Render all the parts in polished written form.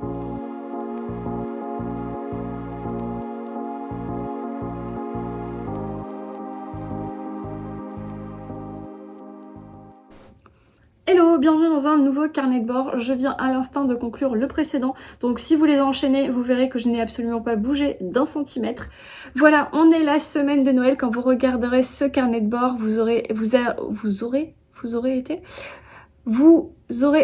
Hello, bienvenue dans un nouveau carnet de bord. Je viens à l'instant de conclure le précédent, donc si vous les enchaînez, vous verrez que je n'ai absolument pas bougé d'1 centimètre. Voilà, on est la semaine de Noël. Quand vous regarderez ce carnet de bord, vous aurez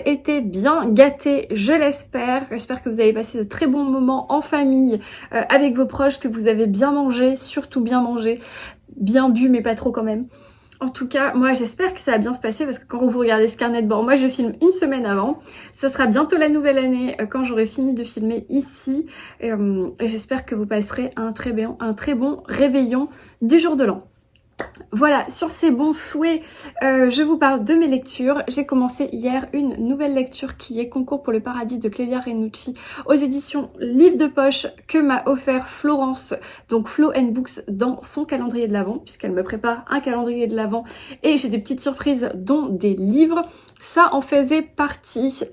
été bien gâtés, je l'espère. J'espère que vous avez passé de très bons moments en famille, avec vos proches, que vous avez bien mangé, surtout bien mangé, bien bu mais pas trop quand même. En tout cas, moi j'espère que ça va bien se passer parce que quand vous regardez ce carnet de bord, moi je filme une semaine avant. Ça sera bientôt la nouvelle année quand j'aurai fini de filmer ici. Et j'espère que vous passerez un très bon réveillon du jour de l'an. Voilà, sur ces bons souhaits, je vous parle de mes lectures. J'ai commencé hier une nouvelle lecture qui est Concours pour le paradis de Clélia Renucci aux éditions Livre de poche que m'a offert Florence, donc Flo & Books, dans son calendrier de l'Avent, puisqu'elle me prépare un calendrier de l'Avent et j'ai des petites surprises dont des livres. Ça en faisait partie.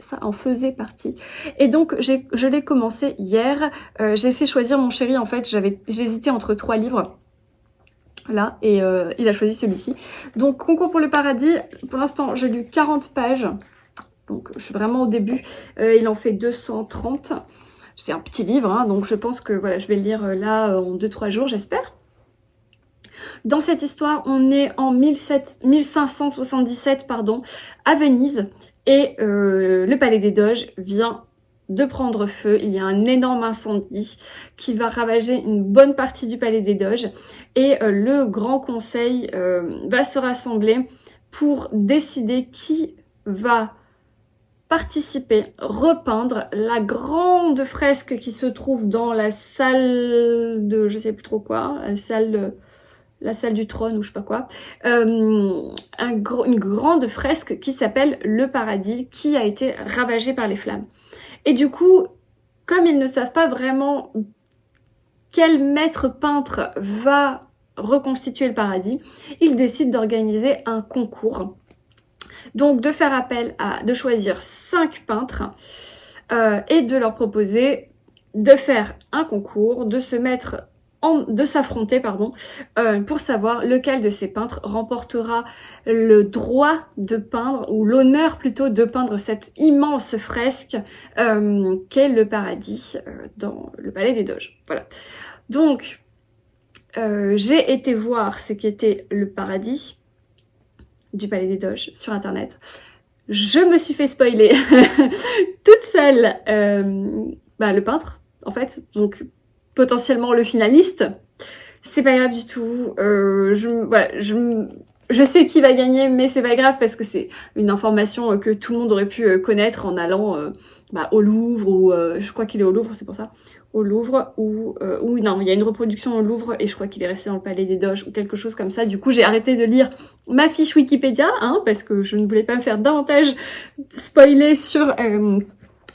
Et donc je l'ai commencé hier. J'ai fait choisir mon chéri, en fait, j'hésitais entre 3 livres. Là, et il a choisi celui-ci. Donc, Concours pour le paradis, pour l'instant, j'ai lu 40 pages. Donc, je suis vraiment au début. Il en fait 230. C'est un petit livre, hein, donc je pense que voilà, je vais le lire là en 2-3 jours, j'espère. Dans cette histoire, on est en 1577, à Venise. Et le palais des Doges vient de prendre feu. Il y a un énorme incendie qui va ravager une bonne partie du palais des Doges et le grand conseil va se rassembler pour décider qui va participer, repeindre la grande fresque qui se trouve dans la salle de je sais plus trop quoi, la salle du trône ou je sais pas quoi, une grande fresque qui s'appelle le paradis, qui a été ravagée par les flammes. Et du coup, comme ils ne savent pas vraiment quel maître peintre va reconstituer le paradis, ils décident d'organiser un concours. Donc de faire appel de choisir 5 peintres et de leur proposer de faire un concours, de s'affronter pour savoir lequel de ces peintres remportera le droit de peindre, ou l'honneur plutôt de peindre cette immense fresque qu'est le paradis dans le palais des Doges. Voilà. Donc j'ai été voir ce qu'était le paradis du palais des Doges sur internet. Je me suis fait spoiler toute seule le peintre en fait, donc potentiellement le finaliste. C'est pas grave du tout. Je sais qui va gagner, mais c'est pas grave parce que c'est une information que tout le monde aurait pu connaître en allant au Louvre, ou je crois qu'il est au Louvre, c'est pour ça. Au Louvre, ou non, il y a une reproduction au Louvre et je crois qu'il est resté dans le palais des Doges ou quelque chose comme ça. Du coup, j'ai arrêté de lire ma fiche Wikipédia, parce que je ne voulais pas me faire davantage spoiler sur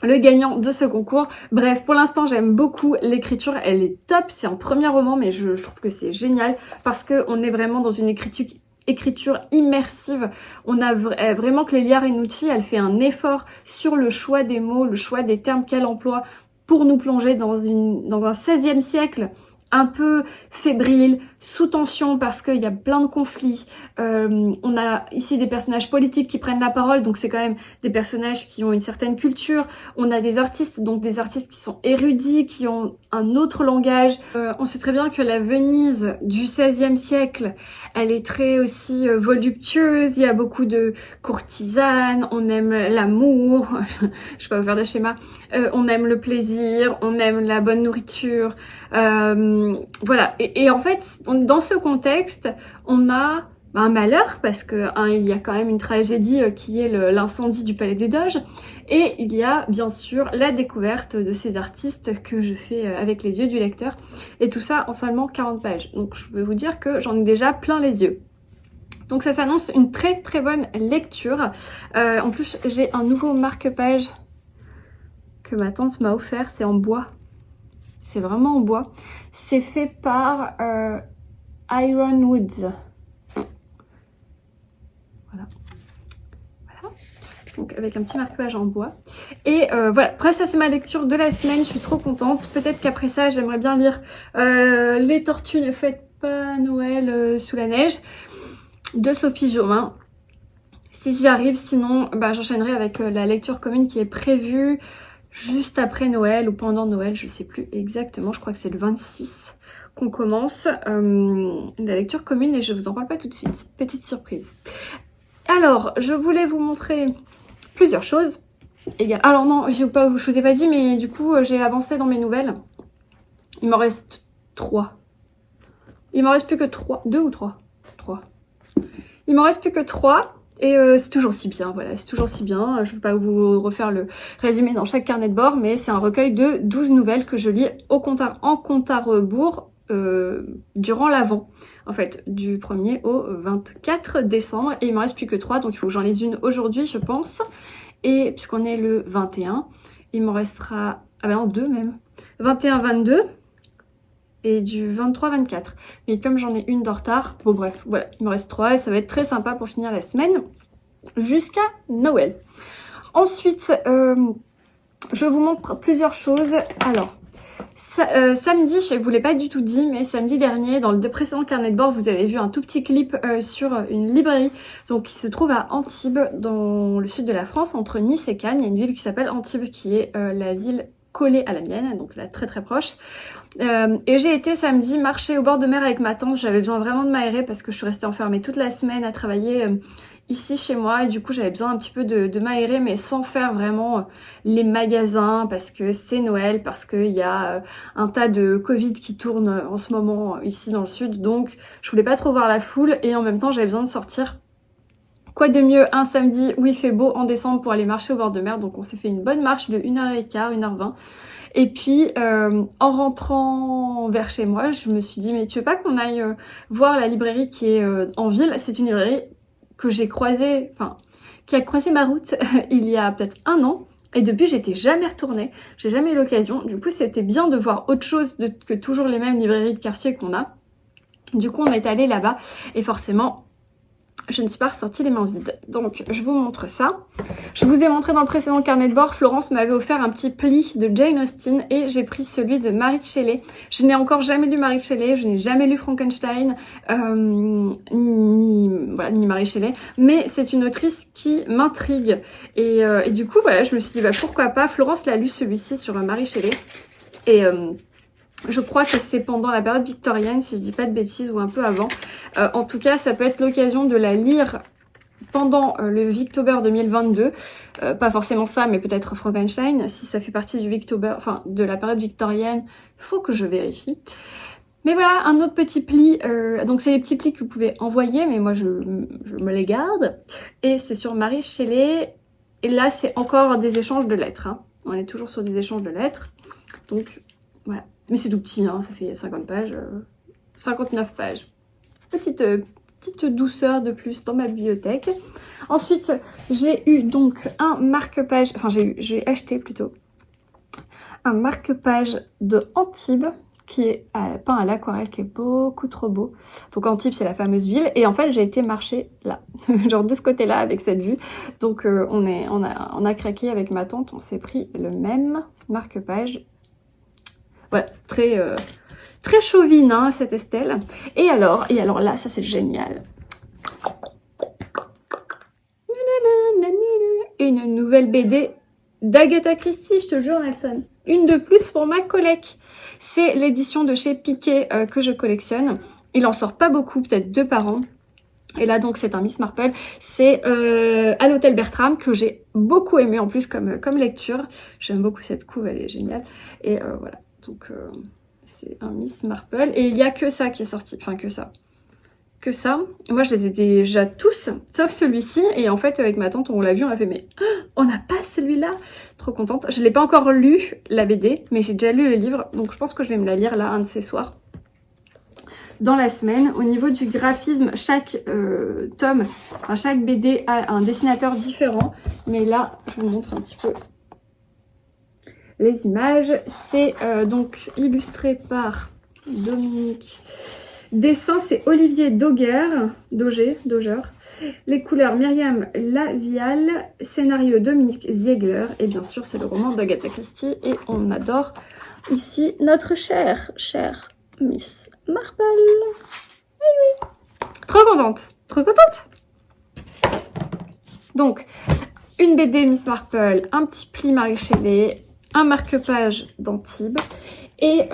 le gagnant de ce concours. Bref, pour l'instant, j'aime beaucoup l'écriture, elle est top. C'est un premier roman, mais je trouve que c'est génial parce qu'on est vraiment dans une écriture immersive. On a vraiment Clélia Renucci, elle fait un effort sur le choix des mots, le choix des termes qu'elle emploie pour nous plonger dans un 16e siècle un peu fébrile, sous tension parce qu'il y a plein de conflits. On a ici des personnages politiques qui prennent la parole, donc c'est quand même des personnages qui ont une certaine culture. On a des artistes, donc des artistes qui sont érudits, qui ont un autre langage. On sait très bien que la Venise du XVIe siècle, elle est très aussi voluptueuse, il y a beaucoup de courtisanes, on aime l'amour, je vais pas vous faire de schéma, on aime le plaisir, on aime la bonne nourriture, voilà. Et en fait, dans ce contexte, on a un malheur parce que il y a quand même une tragédie qui est l'incendie du Palais des Doges, et il y a bien sûr la découverte de ces artistes que je fais avec les yeux du lecteur, et tout ça en seulement 40 pages. Donc je peux vous dire que j'en ai déjà plein les yeux. Donc ça s'annonce une très très bonne lecture. En plus, j'ai un nouveau marque-page que ma tante m'a offert, c'est en bois. C'est vraiment en bois. C'est fait par Ironwoods. Voilà. donc avec un petit marque-page en bois. Et voilà, après ça c'est ma lecture de la semaine, je suis trop contente. Peut-être qu'après ça j'aimerais bien lire Les Tortues ne fêtent pas Noël sous la neige de Sophie Jomain. Si j'y arrive, sinon bah, j'enchaînerai avec la lecture commune qui est prévue juste après Noël ou pendant Noël, je sais plus exactement, je crois que c'est le 26 qu'on commence la lecture commune et je vous en parle pas tout de suite, petite surprise. Alors, je voulais vous montrer plusieurs choses. Alors non, je vous ai pas dit, mais du coup j'ai avancé dans mes nouvelles. Il m'en reste 3. Il m'en reste plus que 3, 2 ou 3 3. Il m'en reste plus que 3. Et c'est toujours si bien, voilà, c'est toujours si bien. Je ne vais pas vous refaire le résumé dans chaque carnet de bord, mais c'est un recueil de 12 nouvelles que je lis en compte à rebours durant l'Avent, en fait, du 1er au 24 décembre. Et il me reste plus que 3, donc il faut que j'en lise une aujourd'hui, je pense. Et puisqu'on est le 21, il m'en restera, ah ben non, 2 même, 21-22. Et du 23-24. Mais comme j'en ai une de retard, bon bref, voilà, il me reste 3 et ça va être très sympa pour finir la semaine jusqu'à Noël. Ensuite, je vous montre plusieurs choses. Alors, samedi, je ne vous l'ai pas du tout dit, mais samedi dernier, dans le précédent carnet de bord, vous avez vu un tout petit clip sur une librairie donc, qui se trouve à Antibes, dans le sud de la France, entre Nice et Cannes. Il y a une ville qui s'appelle Antibes, qui est la ville collée à la mienne, donc là très très proche. Et j'ai été samedi marcher au bord de mer avec ma tante. J'avais besoin vraiment de m'aérer parce que je suis restée enfermée toute la semaine à travailler ici chez moi et du coup j'avais besoin un petit peu de m'aérer, mais sans faire vraiment les magasins parce que c'est Noël, parce qu'il y a un tas de Covid qui tourne en ce moment ici dans le sud, donc je voulais pas trop voir la foule et en même temps j'avais besoin de sortir. Quoi de mieux un samedi où il fait beau en décembre pour aller marcher au bord de mer. Donc on s'est fait une bonne marche de 1h15, 1h20. Et puis en rentrant vers chez moi, je me suis dit mais tu veux pas qu'on aille voir la librairie qui est en ville. C'est une librairie que j'ai croisée, enfin qui a croisé ma route il y a peut-être 1 an. Et depuis j'étais jamais retournée, j'ai jamais eu l'occasion. Du coup c'était bien de voir autre chose que toujours les mêmes librairies de quartier qu'on a. Du coup on est allé là-bas et forcément je ne suis pas ressortie les mains vides. Donc je vous montre ça. Je vous ai montré dans le précédent carnet de bord, Florence m'avait offert un petit pli de Jane Austen et j'ai pris celui de Mary Shelley. Je n'ai encore jamais lu Mary Shelley, je n'ai jamais lu Frankenstein, ni Mary Shelley, mais c'est une autrice qui m'intrigue. Et du coup voilà, je me suis dit bah, pourquoi pas. Florence l'a lu celui-ci sur Mary Shelley. Et je crois que c'est pendant la période victorienne, si je dis pas de bêtises, ou un peu avant. En tout cas, ça peut être l'occasion de la lire pendant le Victober 2022. Pas forcément ça, mais peut-être Frankenstein, si ça fait partie du Victober, enfin de la période victorienne. Faut que je vérifie. Mais voilà, un autre petit pli. Donc c'est les petits plis que vous pouvez envoyer, mais moi je me les garde. Et c'est sur Mary Shelley. Et là, c'est encore des échanges de lettres. Hein. On est toujours sur des échanges de lettres. Donc voilà. Mais c'est tout petit, hein, ça fait 50 pages, 59 pages. Petite douceur de plus dans ma bibliothèque. Ensuite, j'ai eu donc un marque-page, enfin j'ai acheté plutôt un marque-page de Antibes qui est peint à l'aquarelle, qui est beaucoup trop beau. Donc Antibes, c'est la fameuse ville. Et en fait, j'ai été marcher là, genre de ce côté-là avec cette vue. Donc on a craqué avec ma tante, on s'est pris le même marque-page. Voilà, très chauvine, hein, cette Estelle. Et alors là, ça c'est génial. Une nouvelle BD d'Agatha Christie, je te jure Nelson. Une de plus pour ma collecte. C'est l'édition de chez Piquet que je collectionne. Il en sort pas beaucoup, peut-être 2 par an. Et là donc c'est un Miss Marple, c'est à l'hôtel Bertram que j'ai beaucoup aimé en plus comme lecture. J'aime beaucoup cette couve, elle est géniale. Et voilà. Donc c'est un Miss Marple et il n'y a que ça qui est sorti, enfin que ça. Moi je les ai déjà tous, sauf celui-ci. Et en fait avec ma tante on l'a vu, on a fait mais on n'a pas celui-là. Trop contente. Je ne l'ai pas encore lu la BD, mais j'ai déjà lu le livre. Donc je pense que je vais me la lire là un de ces soirs. Dans la semaine. Au niveau du graphisme, chaque tome, enfin, chaque BD a un dessinateur différent. Mais là je vous montre un petit peu les images. C'est donc illustré par Dominique Dessin, c'est Olivier Doger. Les couleurs, Myriam Lavial. Scénario, Dominique Ziegler. Et bien sûr, c'est le roman d'Agatha Christie. Et on adore ici notre chère Miss Marple. Oui, oui. Trop contente. Donc, une BD Miss Marple, un petit pli Marie Shelley, un marque-page d'Antibes. Et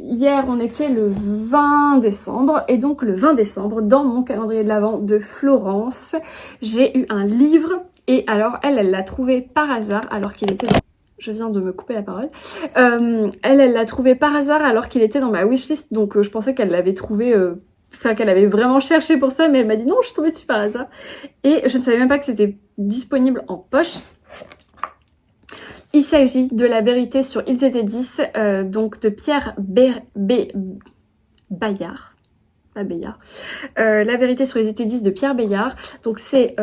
hier, on était le 20 décembre. Et donc, le 20 décembre, dans mon calendrier de l'Avent de Florence, j'ai eu un livre. Et alors, elle l'a trouvé par hasard, alors qu'il était dans... Je viens de me couper la parole. Elle l'a trouvé par hasard, alors qu'il était dans ma wishlist. Donc, je pensais qu'elle l'avait trouvé... Enfin, qu'elle avait vraiment cherché pour ça, mais elle m'a dit non, je suis tombée dessus par hasard. Et je ne savais même pas que c'était disponible en poche. Il s'agit de La vérité sur Ils étaient 10, donc de Pierre Bayard. Pas Bayard. La vérité sur Ils étaient 10 de Pierre Bayard. Donc c'est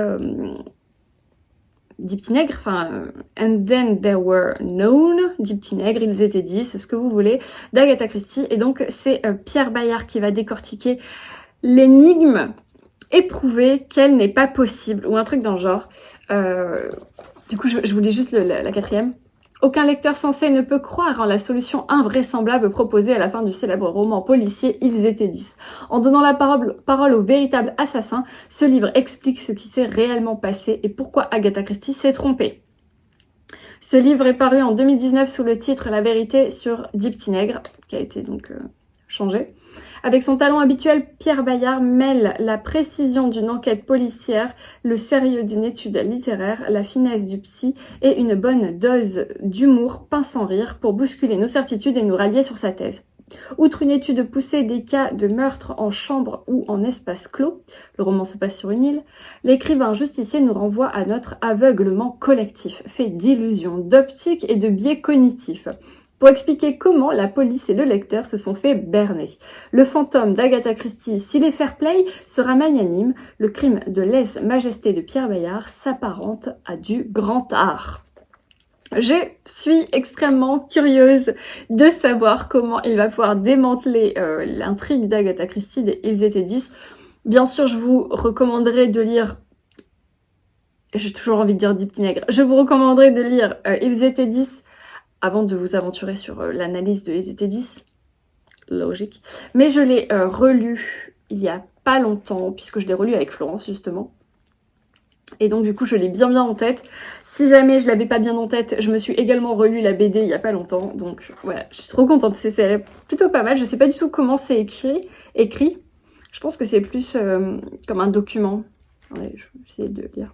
Dix petits nègres, enfin And then there were known, Dix petits nègres, Ils étaient 10, ce que vous voulez, d'Agatha Christie. Et donc c'est Pierre Bayard qui va décortiquer l'énigme et prouver qu'elle n'est pas possible, ou un truc dans le genre. Du coup je vous lis juste la quatrième. Aucun lecteur sensé ne peut croire en la solution invraisemblable proposée à la fin du célèbre roman policier Ils étaient 10. En donnant la parole au véritable assassin, ce livre explique ce qui s'est réellement passé et pourquoi Agatha Christie s'est trompée. Ce livre est paru en 2019 sous le titre La vérité sur Dix petits nègres, qui a été donc changé. Avec son talent habituel, Pierre Bayard mêle la précision d'une enquête policière, le sérieux d'une étude littéraire, la finesse du psy et une bonne dose d'humour peint sans rire pour bousculer nos certitudes et nous rallier sur sa thèse. Outre une étude poussée des cas de meurtre en chambre ou en espace clos, le roman se passe sur une île, l'écrivain justicier nous renvoie à notre aveuglement collectif, fait d'illusions, d'optiques et de biais cognitifs, pour expliquer comment la police et le lecteur se sont fait berner. Le fantôme d'Agatha Christie, s'il est fair-play, sera magnanime. Le crime de lèse-majesté de Pierre Bayard s'apparente à du grand art. Je suis extrêmement curieuse de savoir comment il va pouvoir démanteler l'intrigue d'Agatha Christie des Ils étaient 10. Bien sûr, je vous recommanderais de lire... J'ai toujours envie de dire Dix petits nègres. Je vous recommanderais de lire Ils étaient 10 avant de vous aventurer sur l'analyse de Ils étaient 10. Logique. Mais je l'ai relu il y a pas longtemps, puisque je l'ai relu avec Florence, justement. Et donc du coup je l'ai bien en tête. Si jamais je l'avais pas bien en tête, je me suis également relu la BD il y a pas longtemps. Donc voilà, je suis trop contente, c'est plutôt pas mal. Je sais pas du tout comment c'est écrit. Je pense que c'est plus comme un document. Attendez, je vais essayer de lire.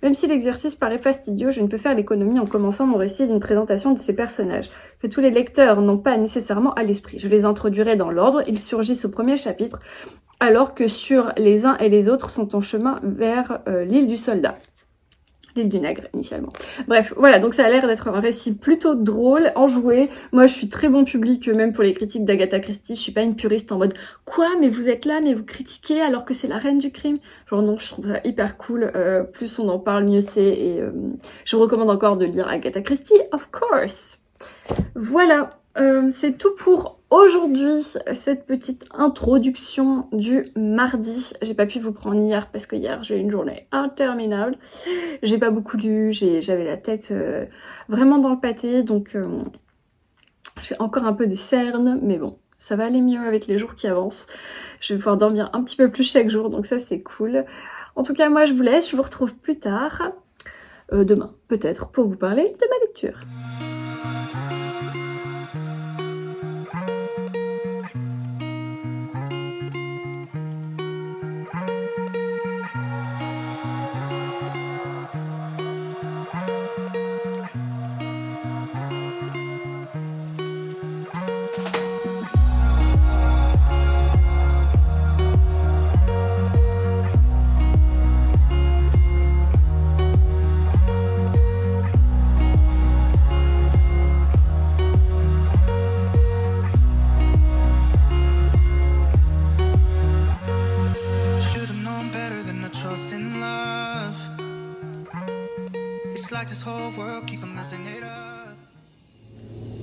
Même si l'exercice paraît fastidieux, je ne peux faire l'économie en commençant mon récit d'une présentation de ces personnages, que tous les lecteurs n'ont pas nécessairement à l'esprit. Je les introduirai dans l'ordre, ils surgissent au premier chapitre, alors que sur les uns et les autres sont en chemin vers l'île du soldat. L'île du nègre, initialement. Bref, voilà, donc ça a l'air d'être un récit plutôt drôle, enjoué. Moi, je suis très bon public, même pour les critiques d'Agatha Christie. Je suis pas une puriste en mode « Quoi? Mais vous êtes là, mais vous critiquez alors que c'est la reine du crime ?» Genre non, je trouve ça hyper cool. Plus on en parle, mieux c'est. Et je vous recommande encore de lire Agatha Christie, of course. Voilà, c'est tout pour aujourd'hui, cette petite introduction du mardi. J'ai pas pu vous prendre hier parce que hier j'ai eu une journée interminable. J'ai pas beaucoup lu, j'avais la tête vraiment dans le pâté, donc j'ai encore un peu des cernes, mais bon, ça va aller mieux avec les jours qui avancent. Je vais pouvoir dormir un petit peu plus chaque jour, donc ça c'est cool. En tout cas, moi je vous laisse, je vous retrouve plus tard, demain peut-être, pour vous parler de ma lecture.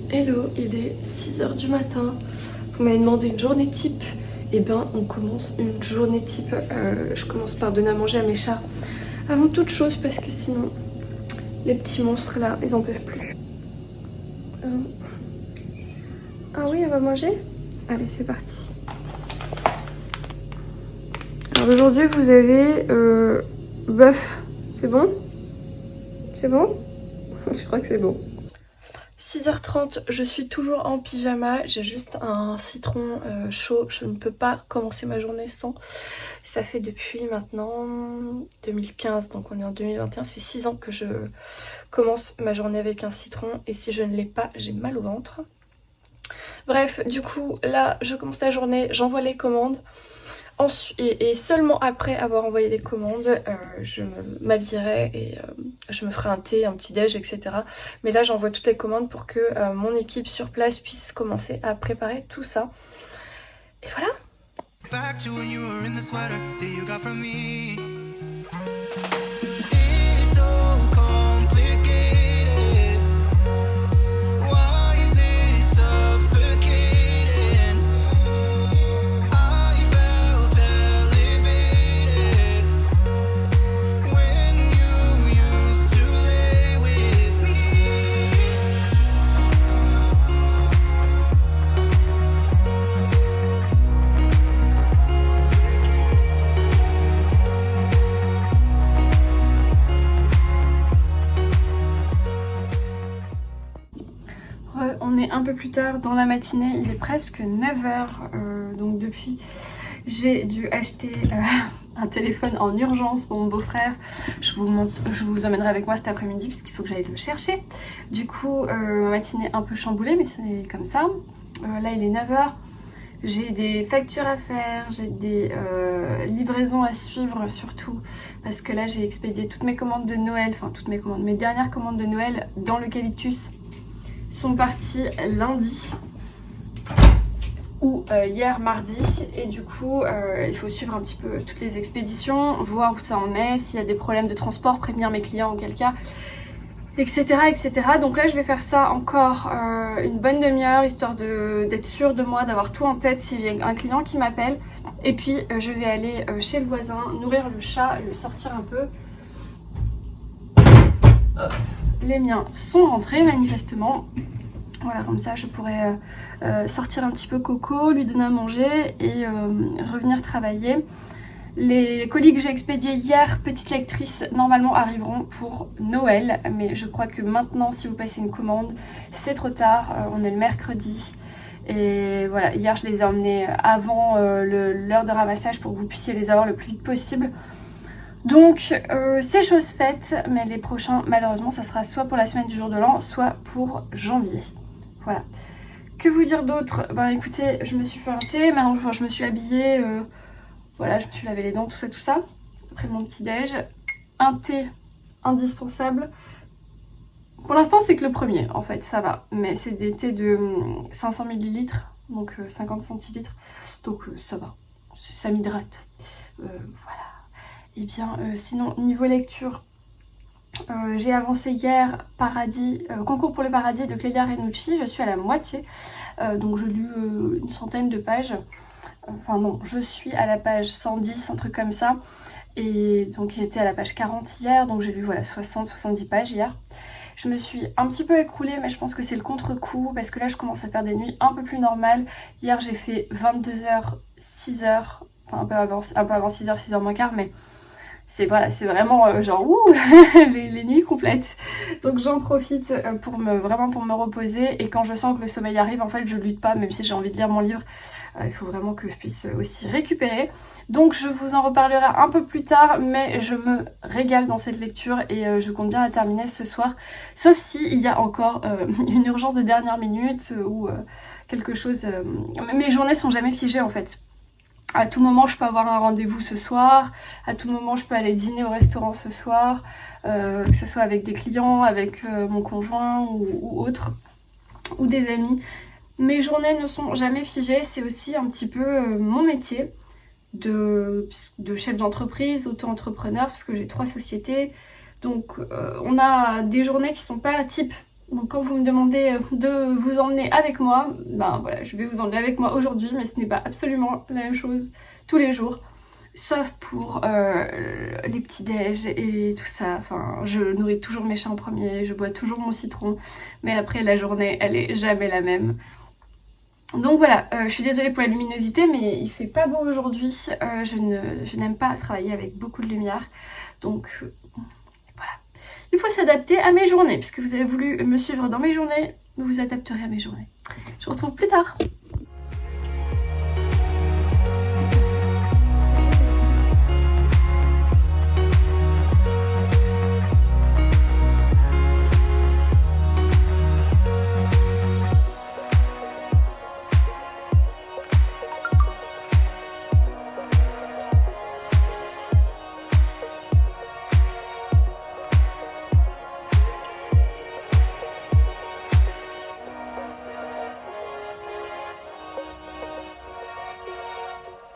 Hello, il est 6 h du matin. Vous m'avez demandé une journée type Et ben on commence une journée type. Je commence par donner à manger à mes chats avant toute chose parce que sinon les petits monstres là ils en peuvent plus. Ah oui, on va manger? Allez, c'est parti. Alors aujourd'hui vous avez bœuf. C'est bon? C'est bon? Je crois que c'est bon. 6h30, je suis toujours en pyjama, j'ai juste un citron chaud, je ne peux pas commencer ma journée sans. Ça fait depuis maintenant 2015, donc on est en 2021, ça fait 6 ans que je commence ma journée avec un citron et si je ne l'ai pas, j'ai mal au ventre. Bref, du coup, là, je commence la journée, j'envoie les commandes. Et seulement après avoir envoyé les commandes, je m'habillerai et je me ferai un thé, un petit déj, etc. Mais là j'envoie toutes les commandes pour que mon équipe sur place puisse commencer à préparer tout ça. Et voilà. On est un peu plus tard dans la matinée, il est presque 9h, donc depuis j'ai dû acheter un téléphone en urgence pour mon beau-frère. Je vous emmènerai avec moi cet après-midi puisqu'il faut que j'aille le chercher. Du coup, ma matinée un peu chamboulée, mais c'est comme ça. Là il est 9h, j'ai des factures à faire, j'ai des livraisons à suivre surtout parce que là j'ai expédié toutes mes commandes de Noël, enfin toutes mes commandes, mes dernières commandes de Noël dans l'eucalyptus sont partis lundi ou hier mardi et du coup il faut suivre un petit peu toutes les expéditions, voir où ça en est, s'il y a des problèmes de transport, prévenir mes clients auquel cas, etc. etc. Donc là je vais faire ça encore une bonne demi-heure histoire d'être sûre de moi, d'avoir tout en tête si j'ai un client qui m'appelle et puis je vais aller chez le voisin, nourrir le chat, le sortir un peu. Les miens sont rentrés manifestement. Voilà, comme ça je pourrais sortir un petit peu Coco, lui donner à manger et revenir travailler. Les colis que j'ai expédiés hier, petite lectrice, normalement arriveront pour Noël. Mais je crois que maintenant, si vous passez une commande, c'est trop tard. On est le mercredi. Et voilà, hier je les ai emmenés avant l'heure de ramassage pour que vous puissiez les avoir le plus vite possible. Donc c'est chose faite, mais les prochains malheureusement ça sera soit pour la semaine du jour de l'an, soit pour janvier. Voilà. Que vous dire d'autre? Ben écoutez, je me suis fait un thé, maintenant je me suis habillée, voilà, je me suis lavé les dents, tout ça. Après mon petit déj, un thé indispensable. Pour l'instant c'est que le premier en fait, ça va, mais c'est des thés de 500 ml, donc 50 centilitres, donc ça va, ça m'hydrate, voilà. Et bien sinon niveau lecture, j'ai avancé hier Paradis, Concours pour le paradis de Clélia Renucci, je suis à la moitié, donc j'ai lu une centaine de pages, enfin non, je suis à la page 110, un truc comme ça, et donc j'étais à la page 40 hier, donc j'ai lu voilà 60-70 pages hier. Je me suis un petit peu écroulée, mais je pense que c'est le contre-coup parce que là je commence à faire des nuits un peu plus normales. Hier j'ai fait 22h, 6h, enfin un peu avant 6h, 6h moins quart, mais c'est voilà, c'est vraiment genre ouh, les nuits complètes. Donc j'en profite pour vraiment pour me reposer, et quand je sens que le sommeil arrive, en fait je lutte pas, même si j'ai envie de lire mon livre. Il faut vraiment que je puisse aussi récupérer. Donc je vous en reparlerai un peu plus tard, mais je me régale dans cette lecture et je compte bien la terminer ce soir. Sauf s'il y a encore une urgence de dernière minute ou quelque chose. Mes journées sont jamais figées en fait. À tout moment je peux avoir un rendez-vous ce soir, à tout moment je peux aller dîner au restaurant ce soir, que ce soit avec des clients, avec mon conjoint ou autre, ou des amis. Mes journées ne sont jamais figées, c'est aussi un petit peu mon métier de chef d'entreprise, auto-entrepreneur, parce que j'ai 3 sociétés. Donc on a des journées qui sont pas type Donc quand vous me demandez de vous emmener avec moi, ben voilà, je vais vous emmener avec moi aujourd'hui, mais ce n'est pas absolument la même chose tous les jours. Sauf pour les petits déj et tout ça. Enfin, je nourris toujours mes chats en premier, je bois toujours mon citron, mais après la journée, elle est jamais la même. Donc voilà, je suis désolée pour la luminosité, mais il fait pas beau aujourd'hui. Je n'aime pas travailler avec beaucoup de lumière, donc voilà. Il faut s'adapter à mes journées, puisque vous avez voulu me suivre dans mes journées, vous vous adapterez à mes journées. Je vous retrouve plus tard.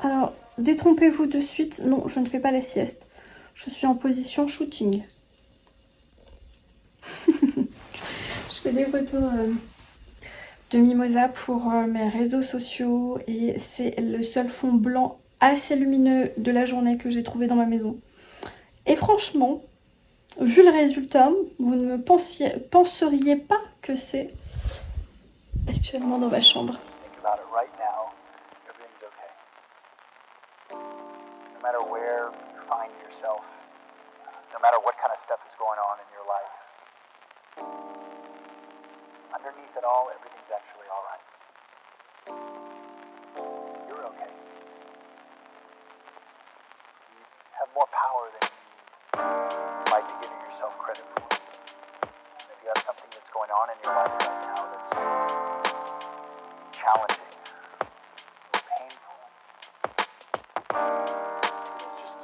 Alors, détrompez-vous de suite, non, je ne fais pas la sieste. Je suis en position shooting. Je fais des photos de mimosa pour mes réseaux sociaux et c'est le seul fond blanc assez lumineux de la journée que j'ai trouvé dans ma maison. Et franchement, vu le résultat, vous ne me penseriez pas que c'est actuellement dans ma chambre. No matter where you find yourself, no matter what kind of stuff is going on in your life, underneath it all, everything's actually all right. You're okay. You have more power than you might be giving yourself credit for. And if you have something that's going on in your life right now that's challenging or painful, it's just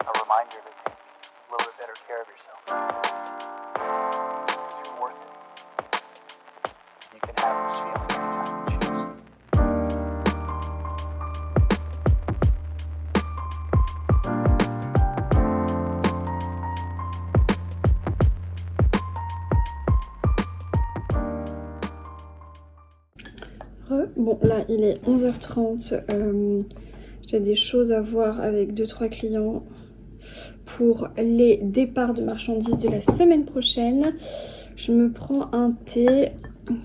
a reminder to take a little bit better care of yourself. You're worth it. You can have this feeling anytime you choose. Bon, là, il est 11h30. J'ai des choses à voir avec 2-3 clients pour les départs de marchandises de la semaine prochaine. Je me prends un thé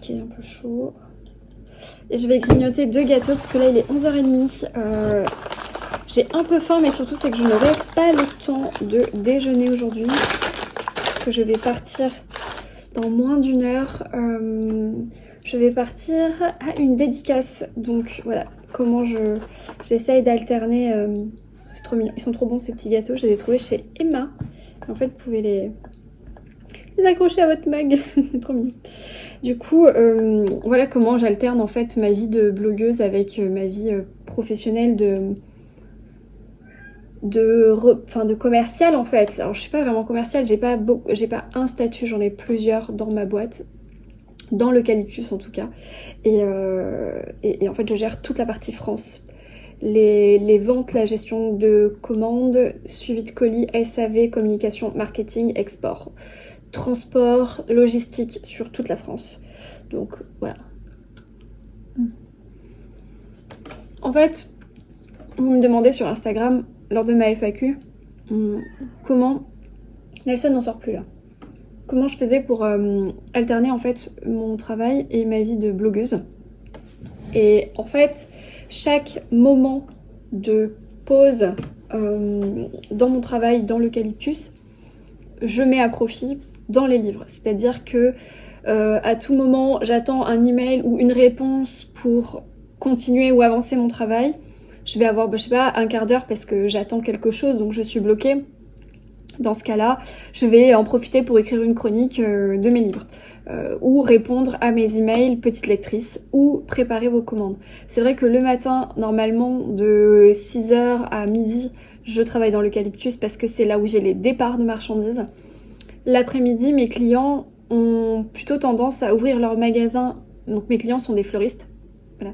qui est un peu chaud. Et je vais grignoter 2 gâteaux parce que là, il est 11h30. J'ai un peu faim, mais surtout, c'est que je n'aurai pas le temps de déjeuner aujourd'hui. Parce que je vais partir dans moins d'une heure. Je vais partir à une dédicace. Donc voilà comment j'essaye d'alterner. C'est trop mignon. Ils sont trop bons ces petits gâteaux. Je les ai trouvés chez Emma. En fait, vous pouvez les accrocher à votre mug. C'est trop mignon. Du coup, voilà comment j'alterne en fait ma vie de blogueuse avec ma vie professionnelle de commercial en fait. Alors je suis pas vraiment commerciale, j'ai pas un statut, j'en ai plusieurs dans ma boîte. Dans l'eucalyptus en tout cas. Et en fait je gère toute la partie France. Les ventes, la gestion de commandes, suivi de colis, SAV, communication, marketing, export, transport, logistique sur toute la France. Donc voilà. En fait, vous me demandez sur Instagram lors de ma FAQ comment Nelson n'en sort plus là. Comment je faisais pour alterner en fait mon travail et ma vie de blogueuse. Et en fait, chaque moment de pause dans mon travail, dans l'eucalyptus, je mets à profit dans les livres. C'est-à-dire que à tout moment, j'attends un email ou une réponse pour continuer ou avancer mon travail. Je vais avoir, je sais pas, un quart d'heure parce que j'attends quelque chose, donc je suis bloquée. Dans ce cas-là, je vais en profiter pour écrire une chronique de mes livres ou répondre à mes emails, petite lectrice, ou préparer vos commandes. C'est vrai que le matin, normalement, de 6h à midi, je travaille dans l'eucalyptus parce que c'est là où j'ai les départs de marchandises. L'après-midi, mes clients ont plutôt tendance à ouvrir leur magasin. Donc mes clients sont des fleuristes. Voilà.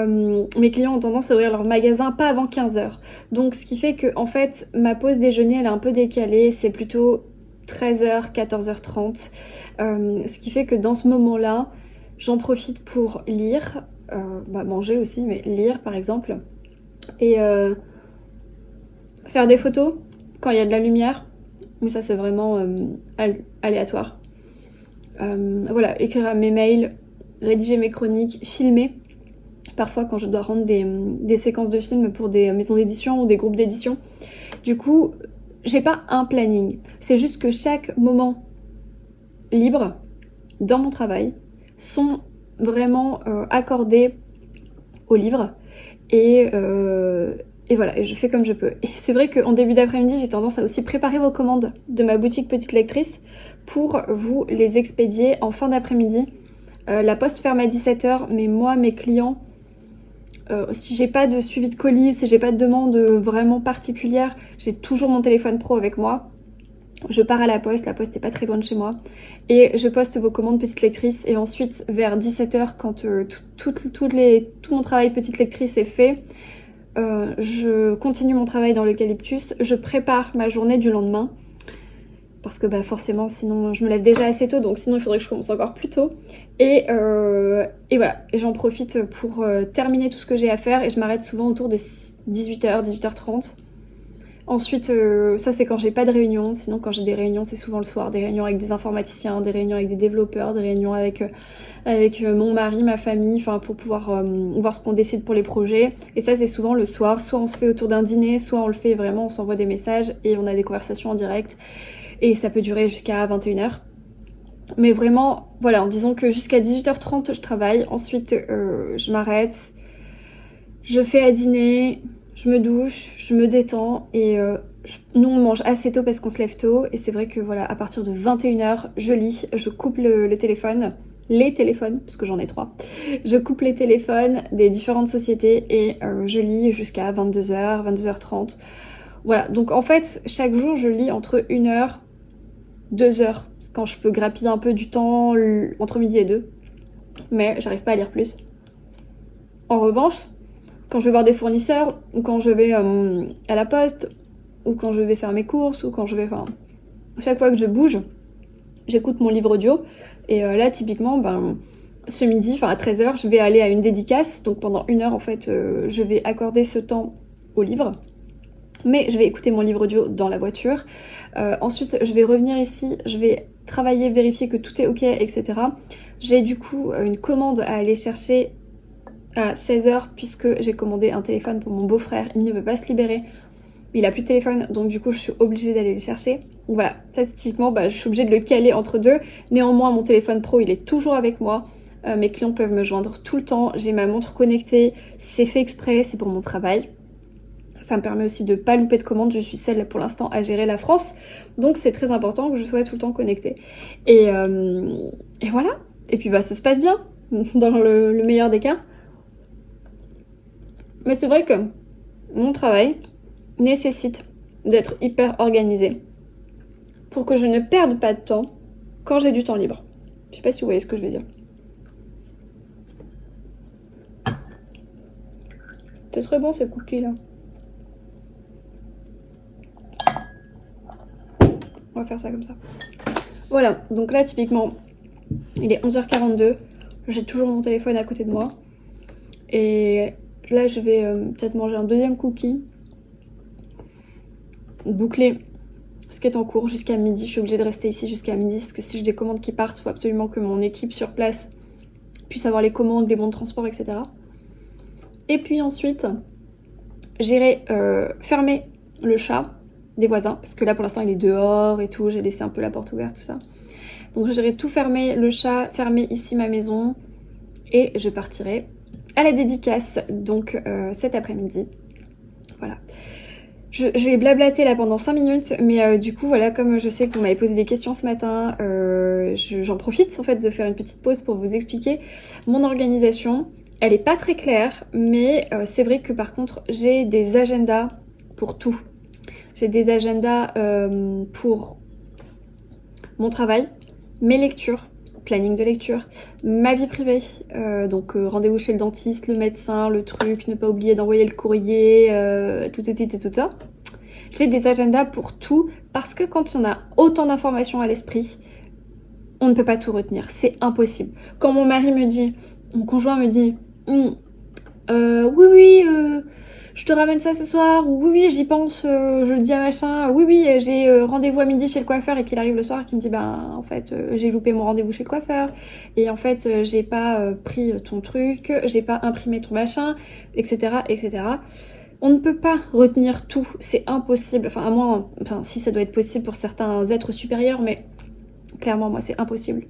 Mes clients ont tendance à ouvrir leur magasin pas avant 15h. Donc ce qui fait que en fait ma pause déjeuner elle est un peu décalée, c'est plutôt 13h, 14h30. Ce qui fait que dans ce moment-là, j'en profite pour lire, manger aussi, mais lire par exemple, et faire des photos quand il y a de la lumière, mais ça c'est vraiment aléatoire. Voilà, écrire mes mails, rédiger mes chroniques, filmer, parfois quand je dois rendre des séquences de films pour des maisons d'édition ou des groupes d'édition. Du coup, j'ai pas un planning, c'est juste que chaque moment libre dans mon travail sont vraiment accordés au livre et voilà, et je fais comme je peux. Et c'est vrai qu'en début d'après-midi, j'ai tendance à aussi préparer vos commandes de ma boutique Petite Lectrice pour vous les expédier en fin d'après-midi. La poste ferme à 17h, mais moi, mes clients, si j'ai pas de suivi de colis, si j'ai pas de demande vraiment particulière, j'ai toujours mon téléphone pro avec moi. Je pars à la poste est pas très loin de chez moi, et je poste vos commandes Petite Lectrice, et ensuite vers 17h, quand tout mon travail Petite Lectrice est fait, je continue mon travail dans l'eucalyptus, je prépare ma journée du lendemain, parce que forcément sinon je me lève déjà assez tôt, donc sinon il faudrait que je commence encore plus tôt, et voilà, et j'en profite pour terminer tout ce que j'ai à faire, et je m'arrête souvent autour de 18h, 18h30. Ensuite, ça c'est quand j'ai pas de réunion, sinon quand j'ai des réunions c'est souvent le soir, des réunions avec des informaticiens, des réunions avec des développeurs, des réunions avec mon mari, ma famille, enfin pour pouvoir voir ce qu'on décide pour les projets. Et ça c'est souvent le soir, soit on se fait autour d'un dîner, soit on le fait vraiment, on s'envoie des messages et on a des conversations en direct. Et ça peut durer jusqu'à 21h. Mais vraiment, voilà, en disant que jusqu'à 18h30 je travaille, ensuite je m'arrête, je fais à dîner, je me douche, je me détends, et nous on mange assez tôt parce qu'on se lève tôt, et c'est vrai que voilà, à partir de 21h je lis, je coupe les téléphones, parce que j'en ai 3, je coupe les téléphones des différentes sociétés et je lis jusqu'à 22h, 22h30. Voilà, donc en fait chaque jour je lis entre 1h, 2h, quand je peux grappiller un peu du temps entre midi et 2, mais j'arrive pas à lire plus. En revanche, quand je vais voir des fournisseurs, ou quand je vais à la poste, ou quand je vais faire mes courses, ou quand je vais... Enfin, chaque fois que je bouge, j'écoute mon livre audio. Et là, typiquement, ce midi, à 13h, je vais aller à une dédicace. Donc pendant 1 heure, en fait, je vais accorder ce temps au livre. Mais je vais écouter mon livre audio dans la voiture. Ensuite, je vais revenir ici, je vais travailler, vérifier que tout est ok, etc. J'ai du coup une commande à aller chercher à 16h, puisque j'ai commandé un téléphone pour mon beau-frère, il ne veut pas se libérer, il a plus de téléphone, donc du coup je suis obligée d'aller le chercher. Donc voilà, ça c'est typiquement, je suis obligée de le caler entre deux. Néanmoins mon téléphone pro il est toujours avec moi, mes clients peuvent me joindre tout le temps, j'ai ma montre connectée, c'est fait exprès, c'est pour mon travail. Ça me permet aussi de pas louper de commandes, je suis seule pour l'instant à gérer la France, donc c'est très important que je sois tout le temps connectée. Et voilà, et puis ça se passe bien, dans le meilleur des cas. Mais c'est vrai que mon travail nécessite d'être hyper organisée pour que je ne perde pas de temps quand j'ai du temps libre. Je sais pas si vous voyez ce que je veux dire. C'est très bon ces cookies là. On va faire ça comme ça. Voilà, donc là typiquement, il est 11h42. J'ai toujours mon téléphone à côté de moi. Et là, je vais peut-être manger un deuxième cookie, boucler ce qui est en cours jusqu'à midi. Je suis obligée de rester ici jusqu'à midi parce que si j'ai des commandes qui partent, il faut absolument que mon équipe sur place puisse avoir les commandes, les bons de transport, etc. Et puis ensuite, j'irai fermer le chat des voisins parce que là, pour l'instant, il est dehors et tout. J'ai laissé un peu la porte ouverte, tout ça. Donc, j'irai tout fermer, le chat, fermer ici ma maison, et je partirai à la dédicace, donc cet après-midi. Voilà. Je vais blablater là pendant 5 minutes, mais du coup, voilà, comme je sais que vous m'avez posé des questions ce matin, j'en profite en fait de faire une petite pause pour vous expliquer mon organisation. Elle est pas très claire, mais c'est vrai que par contre, j'ai des agendas pour tout. J'ai des agendas pour mon travail, mes lectures, planning de lecture, ma vie privée, donc rendez-vous chez le dentiste, le médecin, le truc, ne pas oublier d'envoyer le courrier, tout. J'ai des agendas pour tout Parce que quand on a autant d'informations à l'esprit, on ne peut pas tout retenir, c'est impossible. Quand mon mari me dit, mon conjoint me dit, oui, je te ramène ça ce soir, ou oui, j'y pense, je le dis à machin, oui, j'ai rendez-vous à midi chez le coiffeur, et qu'il arrive le soir, et qu'il me dit, en fait, j'ai loupé mon rendez-vous chez le coiffeur, et en fait, j'ai pas pris ton truc, j'ai pas imprimé ton machin, etc., etc. On ne peut pas retenir tout, c'est impossible, à moins, si ça doit être possible pour certains êtres supérieurs, mais clairement, moi, c'est impossible.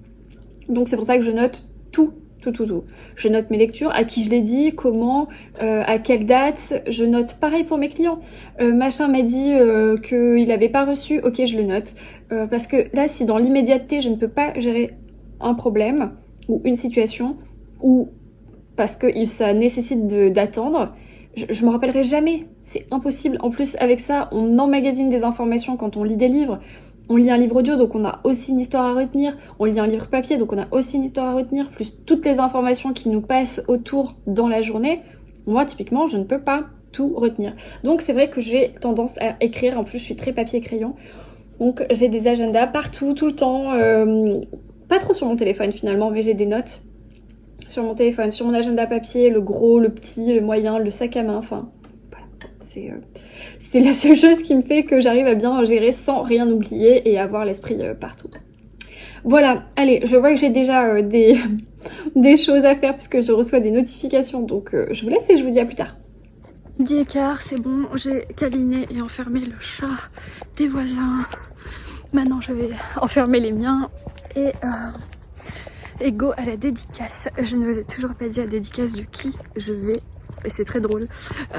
Donc c'est pour ça que je note tout. Je note mes lectures, à qui je l'ai dit, comment, à quelle date. Je note pareil pour mes clients. Machin m'a dit qu'il avait pas reçu, ok, je le note. Parce que là, si dans l'immédiateté, je ne peux pas gérer un problème ou une situation, ou parce que ça nécessite d'attendre, je me rappellerai jamais. C'est impossible. En plus, avec ça, on emmagasine des informations quand on lit des livres. On lit un livre audio, donc on a aussi une histoire à retenir. On lit un livre papier, donc on a aussi une histoire à retenir. Plus toutes les informations qui nous passent autour dans la journée. Moi, typiquement, je ne peux pas tout retenir. Donc c'est vrai que j'ai tendance à écrire. En plus, je suis très papier-crayon. Donc j'ai des agendas partout, tout le temps. Pas trop sur mon téléphone finalement, mais j'ai des notes sur mon téléphone, sur mon agenda papier, le gros, le petit, le moyen, le sac à main, voilà. C'est la seule chose qui me fait que j'arrive à bien gérer sans rien oublier et avoir l'esprit partout. Voilà, allez, je vois que j'ai déjà des choses à faire puisque je reçois des notifications, donc je vous laisse et je vous dis à plus tard. 10h15, c'est bon, j'ai câliné et enfermé le chat des voisins. Maintenant je vais enfermer les miens et go à la dédicace. Je ne vous ai toujours pas dit la dédicace de qui je vais. Et c'est très drôle,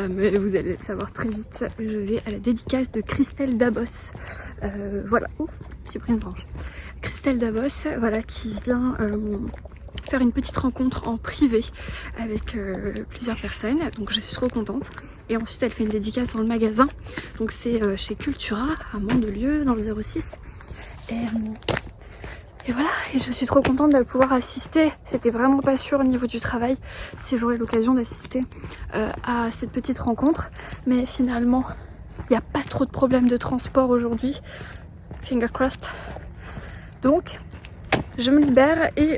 mais vous allez le savoir très vite. Je vais à la dédicace de Christelle Dabos. Voilà, j'ai pris une branche. Christelle Dabos, voilà, qui vient faire une petite rencontre en privé avec plusieurs personnes. Donc je suis trop contente. Et ensuite, elle fait une dédicace dans le magasin. Donc c'est chez Cultura, à Mandelieu, dans le 06. Et voilà, et je suis trop contente de pouvoir assister. C'était vraiment pas sûr au niveau du travail si j'aurais l'occasion d'assister à cette petite rencontre. Mais finalement, il n'y a pas trop de problèmes de transport aujourd'hui. Finger crossed. Donc, je me libère et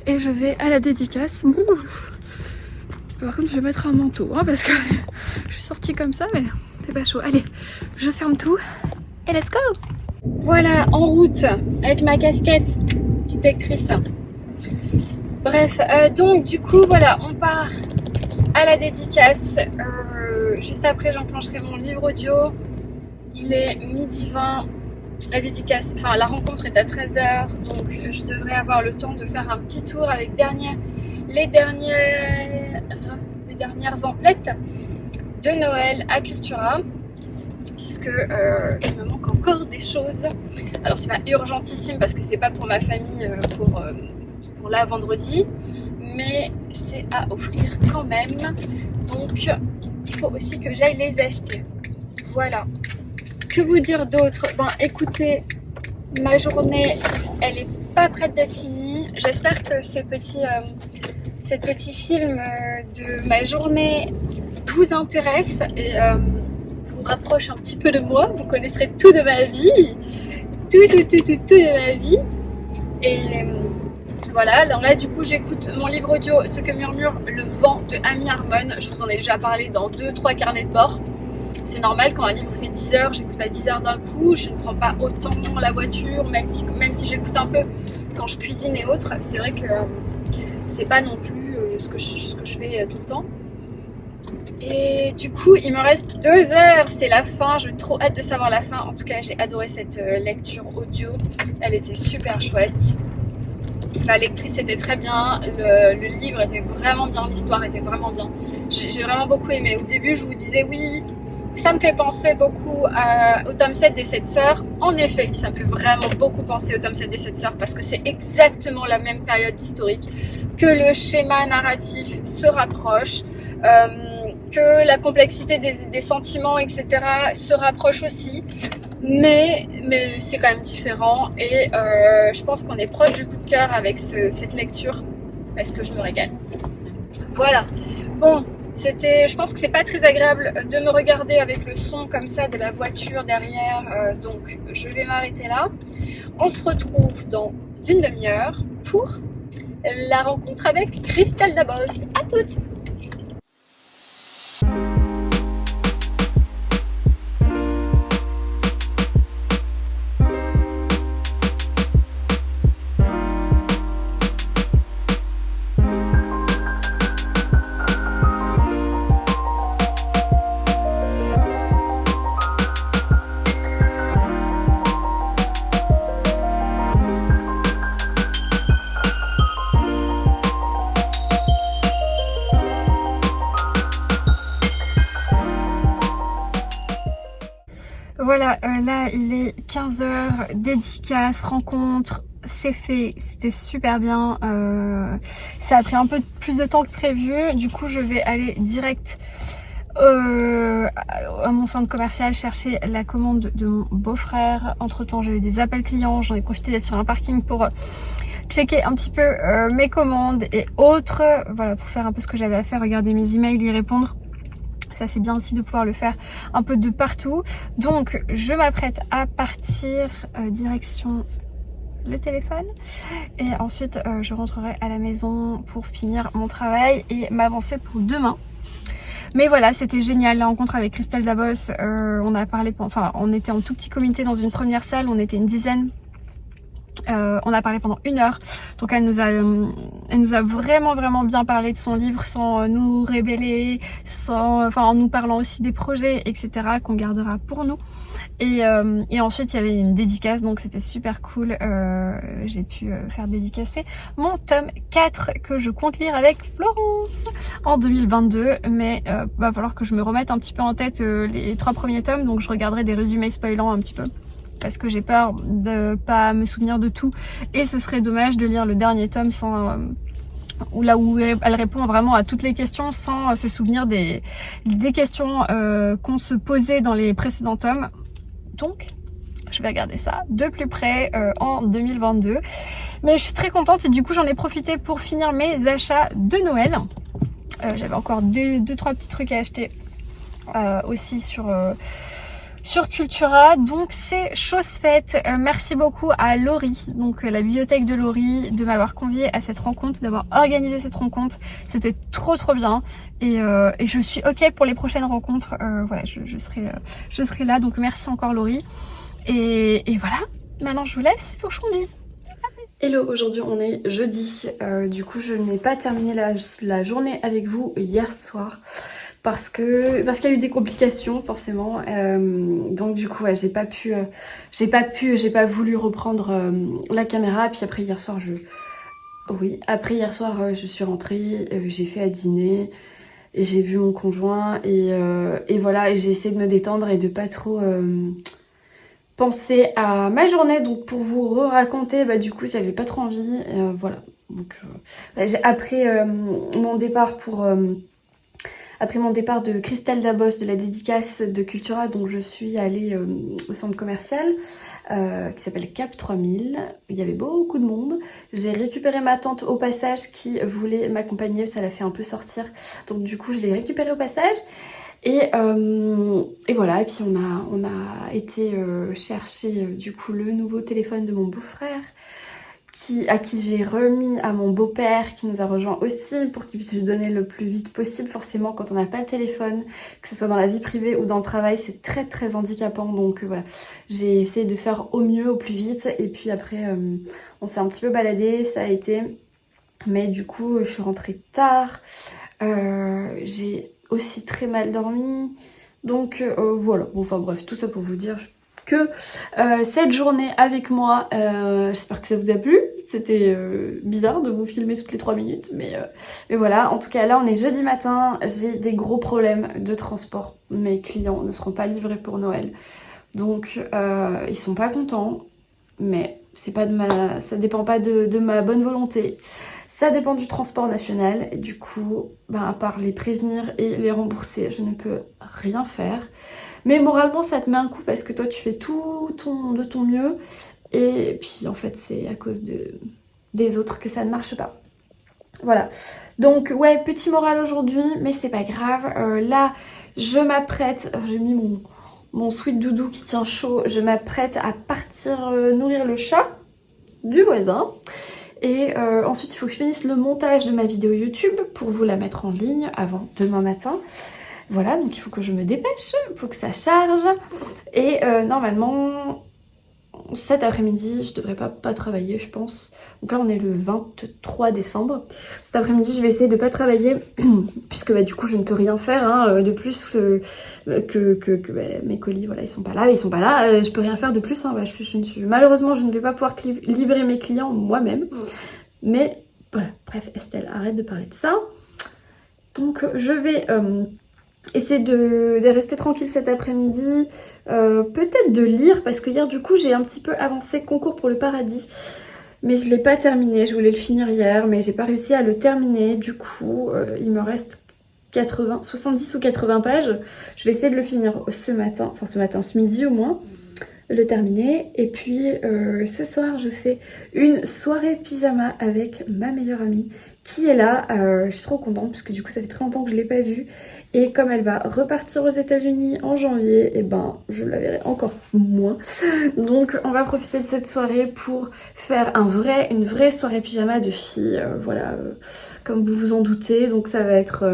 je vais à la dédicace. Par contre, je vais mettre un manteau parce que je suis sortie comme ça, mais c'est pas chaud. Allez, je ferme tout et let's go! Voilà, en route avec ma casquette, petite actrice. Bref, donc du coup, voilà, on part à la dédicace. Juste après, j'enclencherai mon livre audio. Il est 12h20. La dédicace, la rencontre est à 13h, donc je devrais avoir le temps de faire un petit tour avec les dernières emplettes de Noël à Cultura. Puisque il me manque encore des choses. Alors c'est pas urgentissime parce que c'est pas pour ma famille pour là vendredi, mais c'est à offrir quand même. Donc il faut aussi que j'aille les acheter. Voilà. Que vous dire d'autre? Écoutez, ma journée, elle est pas prête d'être finie. J'espère que ce petit film de ma journée vous intéresse et rapproche un petit peu de moi, vous connaîtrez tout de ma vie, tout de ma vie. Et voilà, alors là du coup j'écoute mon livre audio Ce que murmure le vent de Amy Harmon. Je vous en ai déjà parlé dans 2-3 carnets de bord. C'est normal, quand un livre fait 10 heures, j'écoute pas 10 heures d'un coup, je ne prends pas autant la voiture, même si j'écoute un peu quand je cuisine et autres. C'est vrai que c'est pas non plus ce que je fais tout le temps. Et du coup, il me reste 2 heures, c'est la fin. J'ai trop hâte de savoir la fin. En tout cas, j'ai adoré cette lecture audio. Elle était super chouette. La lectrice était très bien. Le livre était vraiment bien. L'histoire était vraiment bien. J'ai vraiment beaucoup aimé. Au début, je vous disais oui, ça me fait penser beaucoup au tome 7 des 7 sœurs. En effet, ça me fait vraiment beaucoup penser au tome 7 des 7 sœurs parce que c'est exactement la même période historique, que le schéma narratif se rapproche. Que la complexité des sentiments, etc. se rapproche aussi, mais c'est quand même différent et je pense qu'on est proche du coup de cœur avec cette lecture parce que je me régale. Voilà, bon, Je pense que c'est pas très agréable de me regarder avec le son comme ça de la voiture derrière, donc je vais m'arrêter là. On se retrouve dans une demi-heure pour la rencontre avec Christelle Dabos. À toutes! Voilà, là il est 15h, dédicace, rencontre, c'est fait, c'était super bien. Ça a pris un peu plus de temps que prévu, du coup je vais aller direct à mon centre commercial chercher la commande de mon beau-frère. Entre temps j'ai eu des appels clients, j'en ai profité d'être sur un parking pour checker un petit peu mes commandes et autres, voilà, pour faire un peu ce que j'avais à faire, regarder mes emails, y répondre. Ça c'est bien aussi de pouvoir le faire un peu de partout. Donc je m'apprête à partir direction le téléphone et ensuite je rentrerai à la maison pour finir mon travail et m'avancer pour demain. Mais voilà, c'était génial la rencontre avec Christelle Dabos. On a parlé, enfin on était en tout petit comité dans une première salle, on était une dizaine. On a parlé pendant 1 heure, donc elle nous a vraiment bien parlé de son livre sans nous révéler, en nous parlant aussi des projets, etc. qu'on gardera pour nous. Et ensuite il y avait une dédicace, donc c'était super cool. J'ai pu faire dédicacer mon tome 4 que je compte lire avec Florence en 2022, mais va falloir que je me remette un petit peu en tête les 3 premiers tomes, donc je regarderai des résumés spoilants un petit peu, parce que j'ai peur de pas me souvenir de tout et ce serait dommage de lire le dernier tome sans où elle répond vraiment à toutes les questions sans se souvenir des questions qu'on se posait dans les précédents tomes. Donc je vais regarder ça de plus près en 2022, mais je suis très contente et du coup j'en ai profité pour finir mes achats de Noël. J'avais encore 2-3 petits trucs à acheter aussi sur Cultura, donc c'est chose faite. Merci beaucoup à Laurie, donc la bibliothèque de Laurie, de m'avoir conviée à cette rencontre, d'avoir organisé cette rencontre. C'était trop bien et je suis ok pour les prochaines rencontres. Voilà, je serai là, donc merci encore Laurie. Et voilà, maintenant je vous laisse, il faut que je conduise. Hello, aujourd'hui on est jeudi, du coup je n'ai pas terminé la journée avec vous hier soir. Parce qu'il y a eu des complications forcément, donc du coup ouais, j'ai pas voulu reprendre la caméra. Puis après hier soir je suis rentrée, j'ai fait à dîner, j'ai vu mon conjoint et voilà, et j'ai essayé de me détendre et de pas trop penser à ma journée. Donc pour vous raconter, du coup j'avais pas trop envie, voilà. Donc après mon départ de Christelle Dabos de la dédicace de Cultura, donc je suis allée au centre commercial qui s'appelle Cap 3000. Il y avait beaucoup de monde. J'ai récupéré ma tante au passage qui voulait m'accompagner, ça l'a fait un peu sortir. Donc du coup je l'ai récupérée au passage. Et voilà, et puis on a été chercher du coup le nouveau téléphone de mon beau-frère, à qui j'ai remis à mon beau-père qui nous a rejoint aussi pour qu'il puisse lui donner le plus vite possible. Forcément quand on n'a pas de téléphone, que ce soit dans la vie privée ou dans le travail, c'est très handicapant. Donc voilà, j'ai essayé de faire au mieux, au plus vite. Et puis après on s'est un petit peu baladé, ça a été, mais du coup je suis rentrée tard, j'ai aussi très mal dormi, donc voilà, bon, enfin bref, tout ça pour vous dire que cette journée avec moi, j'espère que ça vous a plu. C'était bizarre de vous filmer toutes les 3 minutes, mais voilà. En tout cas là on est jeudi matin, j'ai des gros problèmes de transport, mes clients ne seront pas livrés pour Noël, donc ils sont pas contents, mais c'est pas ça dépend pas de ma bonne volonté, ça dépend du transport national, et du coup à part les prévenir et les rembourser, je ne peux rien faire. Mais moralement ça te met un coup parce que toi tu fais tout de ton mieux, et puis en fait c'est à cause des autres que ça ne marche pas. Voilà, donc ouais, petit moral aujourd'hui, mais c'est pas grave. Là, je m'apprête, j'ai mis mon sweat doudou qui tient chaud, je m'apprête à partir nourrir le chat du voisin. Et ensuite, il faut que je finisse le montage de ma vidéo YouTube pour vous la mettre en ligne avant demain matin. Voilà, donc il faut que je me dépêche, il faut que ça charge. Et normalement, cet après-midi, je devrais pas travailler, je pense. Donc là, on est le 23 décembre. Cet après-midi, je vais essayer de pas travailler, puisque bah, du coup, je ne peux rien faire hein, de plus que bah, mes colis, voilà, ils sont pas là, je peux rien faire de plus. Hein, bah, malheureusement, je ne vais pas pouvoir livrer mes clients moi-même. Mais voilà, bref, Estelle, arrête de parler de ça. Donc, je vais essayer de rester tranquille cet après-midi, peut-être de lire, parce que hier, du coup, j'ai un petit peu avancé concours pour le paradis. Mais je l'ai pas terminé, je voulais le finir hier, mais j'ai pas réussi à le terminer. Du coup, il me reste 70 ou 80 pages. Je vais essayer de le finir ce midi au moins, le terminer. Et puis ce soir, je fais une soirée pyjama avec ma meilleure amie qui est là. Je suis trop contente parce que du coup, ça fait très longtemps que je l'ai pas vue. Et comme elle va repartir aux États-Unis en janvier, et ben je la verrai encore moins. Donc on va profiter de cette soirée pour faire une vraie soirée pyjama de filles. Voilà, comme vous vous en doutez. Donc ça va être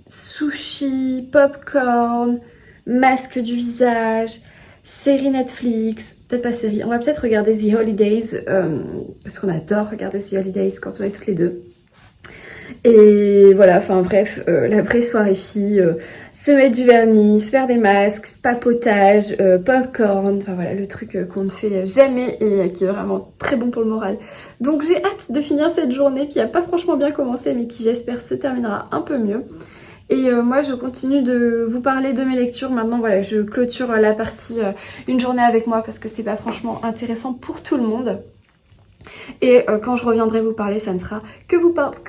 sushi, popcorn, masque du visage, série Netflix, peut-être pas série. On va peut-être regarder The Holidays parce qu'on adore regarder The Holidays quand on est toutes les deux. Et voilà, enfin bref, la vraie soirée fille, se mettre du vernis, se faire des masques, papotage, popcorn, enfin voilà, le truc qu'on ne fait jamais et qui est vraiment très bon pour le moral. Donc j'ai hâte de finir cette journée qui a pas franchement bien commencé mais qui j'espère se terminera un peu mieux. Et moi je continue de vous parler de mes lectures. Maintenant voilà, je clôture la partie une journée avec moi parce que c'est pas franchement intéressant pour tout le monde. Et quand je reviendrai vous parler, ça ne sera que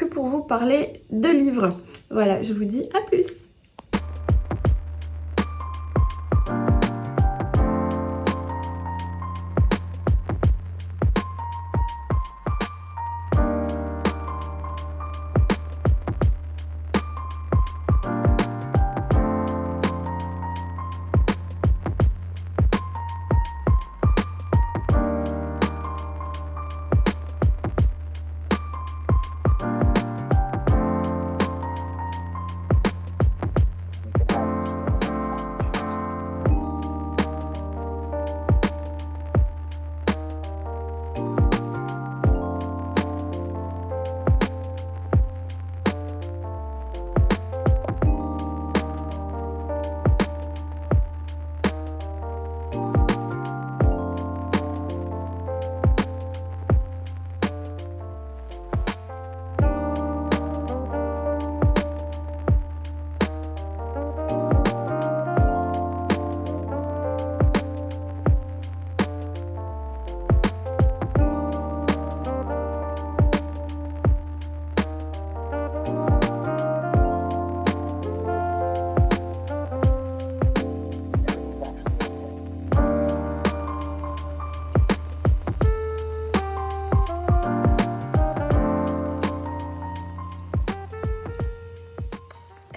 pour vous parler de livres. Voilà, je vous dis à plus.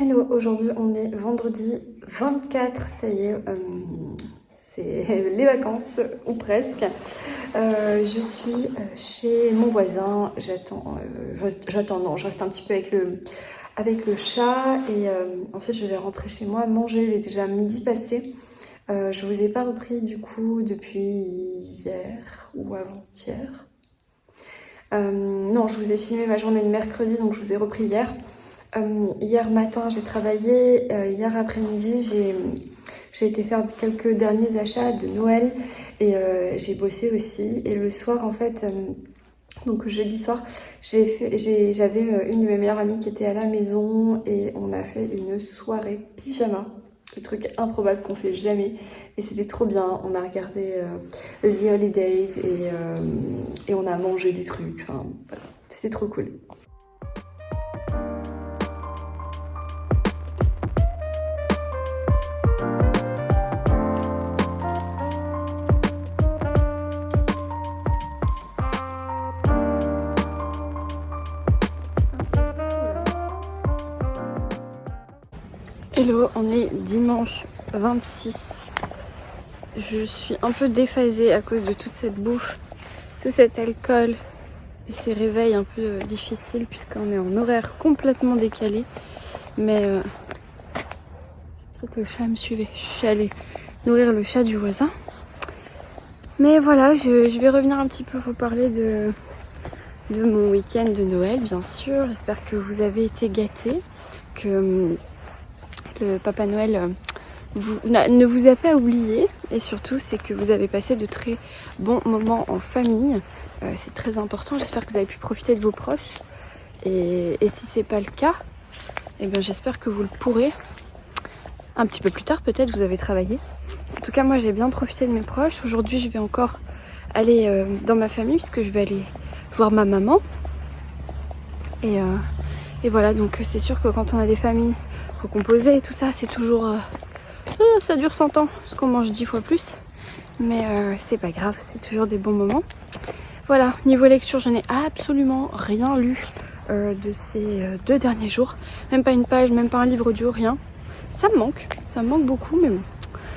Hello, aujourd'hui on est vendredi 24, ça y est, c'est les vacances ou presque. Je suis chez mon voisin, non, je reste un petit peu avec le chat et ensuite je vais rentrer chez moi manger, il est déjà midi passé. Je vous ai pas repris du coup depuis hier ou avant-hier. Non, je vous ai filmé ma journée de mercredi, donc je vous ai repris hier. Hier matin j'ai travaillé, hier après-midi j'ai été faire quelques derniers achats de Noël et j'ai bossé aussi. Et le soir en fait, donc jeudi soir, j'avais une de mes meilleures amies qui était à la maison et on a fait une soirée pyjama. Le truc improbable qu'on fait jamais et c'était trop bien. On a regardé The Holidays et on a mangé des trucs, enfin voilà, c'était trop cool. Hello, on est dimanche 26. Je suis un peu déphasée à cause de toute cette bouffe, tout cet alcool et ces réveils un peu difficiles puisqu'on est en horaire complètement décalé. Mais je trouve que le chat me suivait. Je suis allée nourrir le chat du voisin. Mais voilà, je vais revenir un petit peu vous parler de mon week-end de Noël, bien sûr. J'espère que vous avez été gâtés, que le Papa Noël ne vous a pas oublié, et surtout c'est que vous avez passé de très bons moments en famille. C'est très important. J'espère que vous avez pu profiter de vos proches, et si c'est pas le cas, eh bien j'espère que vous le pourrez un petit peu plus tard. Peut-être vous avez travaillé. En tout cas moi j'ai bien profité de mes proches. Aujourd'hui je vais encore aller dans ma famille puisque je vais aller voir ma maman, et voilà. Donc c'est sûr que quand on a des familles recomposées et tout ça, c'est toujours ça dure 100 ans parce qu'on mange 10 fois plus, mais c'est pas grave, c'est toujours des bons moments. Voilà, niveau lecture, je n'ai absolument rien lu de ces 2 derniers jours, même pas une page, même pas un livre audio, rien. Ça me manque beaucoup, mais bon,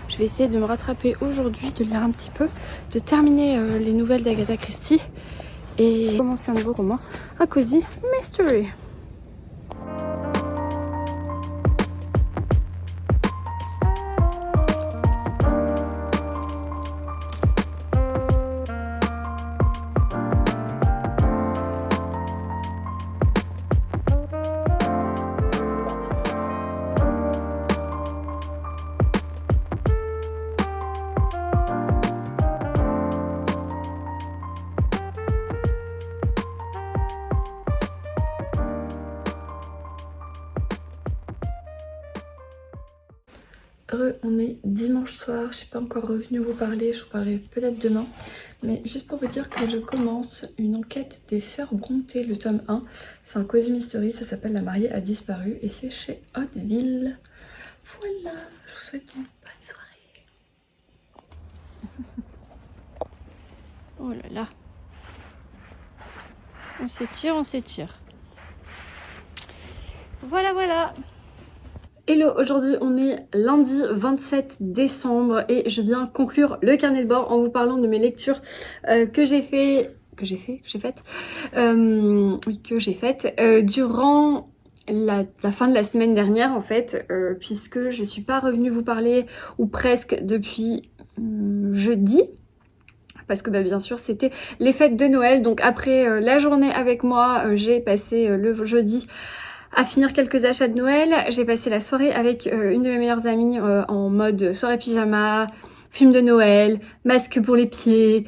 je vais essayer de me rattraper aujourd'hui, de lire un petit peu, de terminer les nouvelles d'Agatha Christie et commencer un nouveau roman, un Cozy Mystery. On est dimanche soir, je suis pas encore revenue vous parler, je vous parlerai peut-être demain, mais juste pour vous dire que je commence une enquête des sœurs Brontë, le tome 1. C'est un Cozy Mystery, ça s'appelle La mariée a disparu et c'est chez Hauteville. Voilà, je vous souhaite une bonne soirée. Oh là là, on s'étire. Voilà. Hello, aujourd'hui on est lundi 27 décembre et je viens conclure le carnet de bord en vous parlant de mes lectures que j'ai faites durant la fin de la semaine dernière en fait, puisque je suis pas revenue vous parler, ou presque, depuis jeudi. Parce que bien sûr c'était les fêtes de Noël, donc après la journée avec moi, j'ai passé le jeudi à finir quelques achats de Noël. J'ai passé la soirée avec une de mes meilleures amies en mode soirée pyjama, film de Noël, masque pour les pieds,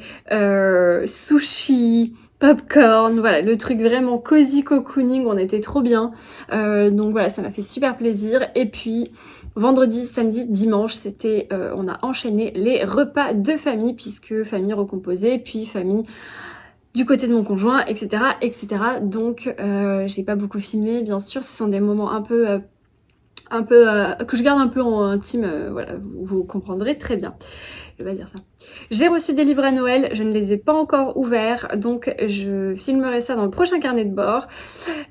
sushi, popcorn, voilà, le truc vraiment cozy cocooning, on était trop bien. Donc voilà, ça m'a fait super plaisir. Et puis vendredi, samedi, dimanche, c'était, on a enchaîné les repas de famille, puisque famille recomposée, puis famille du côté de mon conjoint, etc. Donc j'ai pas beaucoup filmé, bien sûr. Ce sont des moments un peu que je garde un peu en intime, voilà, vous comprendrez très bien. Je vais pas dire ça. J'ai reçu des livres à Noël, je ne les ai pas encore ouverts, donc je filmerai ça dans le prochain carnet de bord.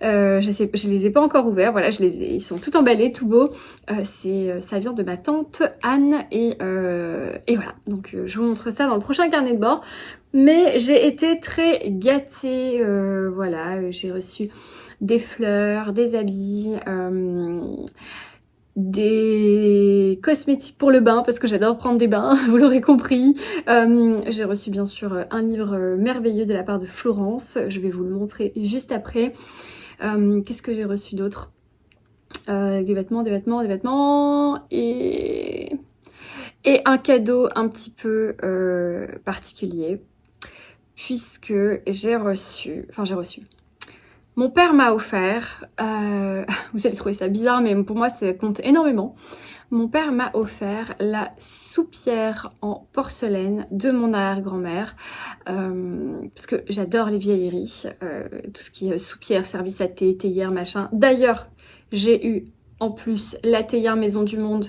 Je les ai pas encore ouverts, voilà, ils sont tout emballés, tout beaux. Ça vient de ma tante Anne, et voilà. Donc je vous montre ça dans le prochain carnet de bord. Mais j'ai été très gâtée, voilà, j'ai reçu des fleurs, des habits, des cosmétiques pour le bain, parce que j'adore prendre des bains, vous l'aurez compris. J'ai reçu bien sûr un livre merveilleux de la part de Florence, je vais vous le montrer juste après. Qu'est-ce que j'ai reçu d'autre? Des vêtements, et un cadeau un petit peu particulier, puisque j'ai reçu, mon père m'a offert, vous allez trouver ça bizarre, mais pour moi ça compte énormément. Mon père m'a offert la soupière en porcelaine de mon arrière-grand-mère, parce que j'adore les vieilleries, tout ce qui est soupière, service à thé, théière, machin. D'ailleurs, j'ai eu en plus la théière Maison du Monde,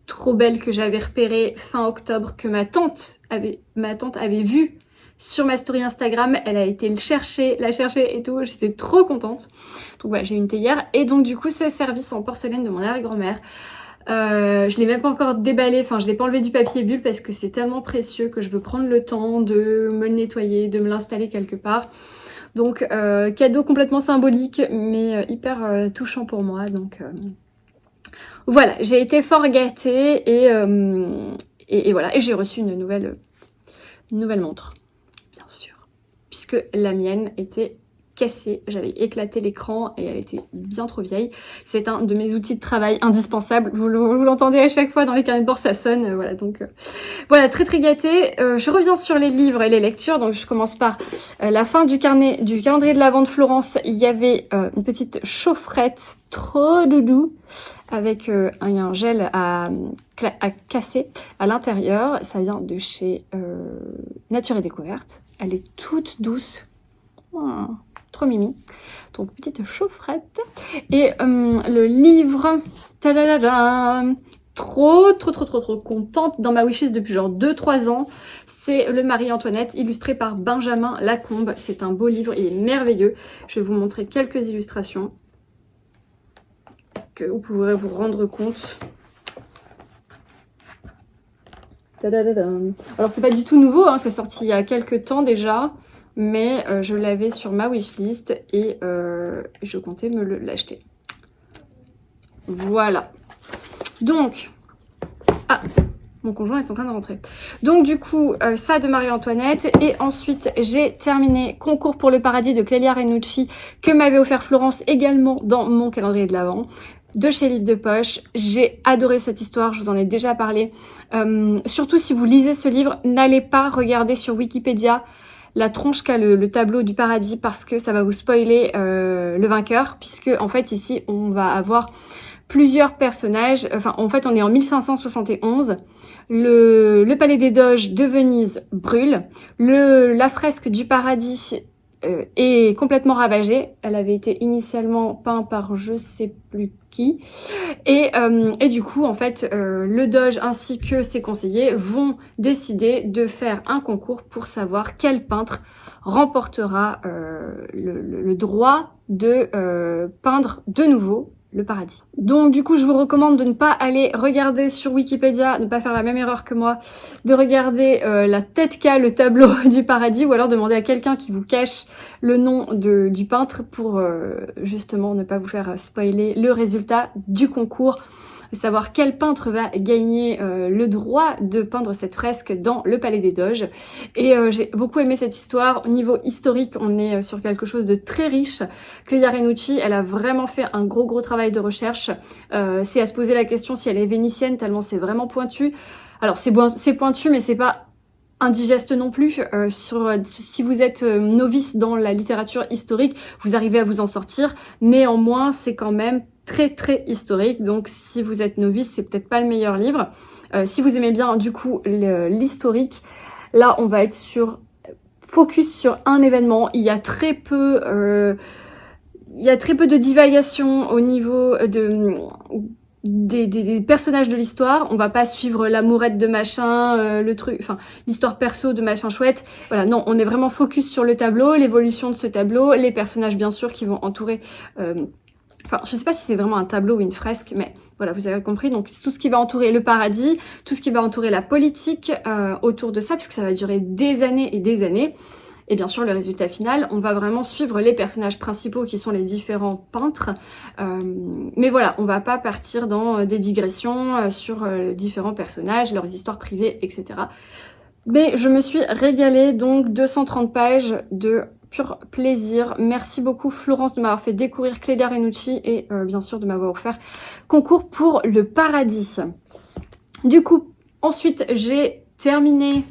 trop belle, que j'avais repérée fin octobre, que ma tante avait vue sur ma story Instagram. Elle a été la chercher et tout, j'étais trop contente. Donc voilà, j'ai une théière, et donc du coup ce service en porcelaine de mon arrière-grand-mère, Je l'ai même pas encore déballé, enfin je l'ai pas enlevé du papier bulle parce que c'est tellement précieux que je veux prendre le temps de me le nettoyer, de me l'installer quelque part. Donc cadeau complètement symbolique mais hyper touchant pour moi. Donc voilà, j'ai été fort gâtée et voilà, et j'ai reçu une nouvelle montre, bien sûr, puisque la mienne était cassée, j'avais éclaté l'écran et elle était bien trop vieille. C'est un de mes outils de travail indispensables, vous l'entendez à chaque fois dans les carnets de bord, ça sonne, voilà, donc voilà, très très gâtée. Je reviens sur les livres et les lectures, donc je commence par la fin du calendrier de l'Avent de Florence. Il y avait une petite chaufferette trop doudou avec un gel à casser à l'intérieur. Ça vient de chez Nature et Découverte. Elle est toute douce. Oh, trop mimi. Donc petite chaufferette. Et le livre, tadadada, trop contente dans ma wishlist depuis genre 2-3 ans. C'est le Marie-Antoinette, illustré par Benjamin Lacombe. C'est un beau livre, il est merveilleux. Je vais vous montrer quelques illustrations que vous pourrez vous rendre compte. Tadadada. Alors c'est pas du tout nouveau, hein, c'est sorti il y a quelques temps déjà. Mais je l'avais sur ma wishlist et je comptais me l'acheter. Voilà. Donc, ah, mon conjoint est en train de rentrer. Donc du coup, ça de Marie-Antoinette. Et ensuite, j'ai terminé Concours pour le paradis de Clélia Renucci que m'avait offert Florence également dans mon calendrier de l'Avent. De chez Livre de Poche. J'ai adoré cette histoire, je vous en ai déjà parlé. Surtout si vous lisez ce livre, n'allez pas regarder sur Wikipédia la tronche qu'a le tableau du paradis parce que ça va vous spoiler le vainqueur, puisque en fait ici on va avoir plusieurs personnages. Enfin en fait on est en 1571, le palais des Doges de Venise brûle, la fresque du paradis est complètement ravagée. Elle avait été initialement peinte par je sais plus qui. Et du coup, en fait, le Doge ainsi que ses conseillers vont décider de faire un concours pour savoir quel peintre remportera le droit de peindre de nouveau le paradis. Donc du coup, je vous recommande de ne pas aller regarder sur Wikipédia, ne pas faire la même erreur que moi, de regarder la tête qu'a le tableau du paradis, ou alors demander à quelqu'un qui vous cache le nom du peintre pour justement ne pas vous faire spoiler le résultat du concours, savoir quel peintre va gagner le droit de peindre cette fresque dans le Palais des Doges. Et j'ai beaucoup aimé cette histoire. Au niveau historique, on est sur quelque chose de très riche. Clélia Renucci, elle a vraiment fait un gros travail de recherche. C'est à se poser la question si elle est vénitienne, tellement c'est vraiment pointu. Alors c'est pointu, mais c'est pas indigeste non plus. Si vous êtes novice dans la littérature historique, vous arrivez à vous en sortir. Néanmoins, c'est quand même très historique. Donc si vous êtes novice, c'est peut-être pas le meilleur livre. Si vous aimez bien du coup l'historique, là on va être focus sur un événement. Il y a très peu de divagation au niveau des personnages de l'histoire. On va pas suivre l'amourette de machin, l'histoire perso de machin chouette. Voilà, non, on est vraiment focus sur le tableau, l'évolution de ce tableau, les personnages bien sûr qui vont entourer. Je sais pas si c'est vraiment un tableau ou une fresque, mais voilà, vous avez compris. Donc tout ce qui va entourer le paradis, tout ce qui va entourer la politique autour de ça, puisque ça va durer des années et des années. Et bien sûr, le résultat final, on va vraiment suivre les personnages principaux qui sont les différents peintres. Mais voilà, on va pas partir dans des digressions sur différents personnages, leurs histoires privées, etc. Mais je me suis régalée, donc 230 pages de pur plaisir. Merci beaucoup Florence de m'avoir fait découvrir Clélia Renucci et bien sûr de m'avoir offert Concours pour le paradis. Du coup, ensuite j'ai terminé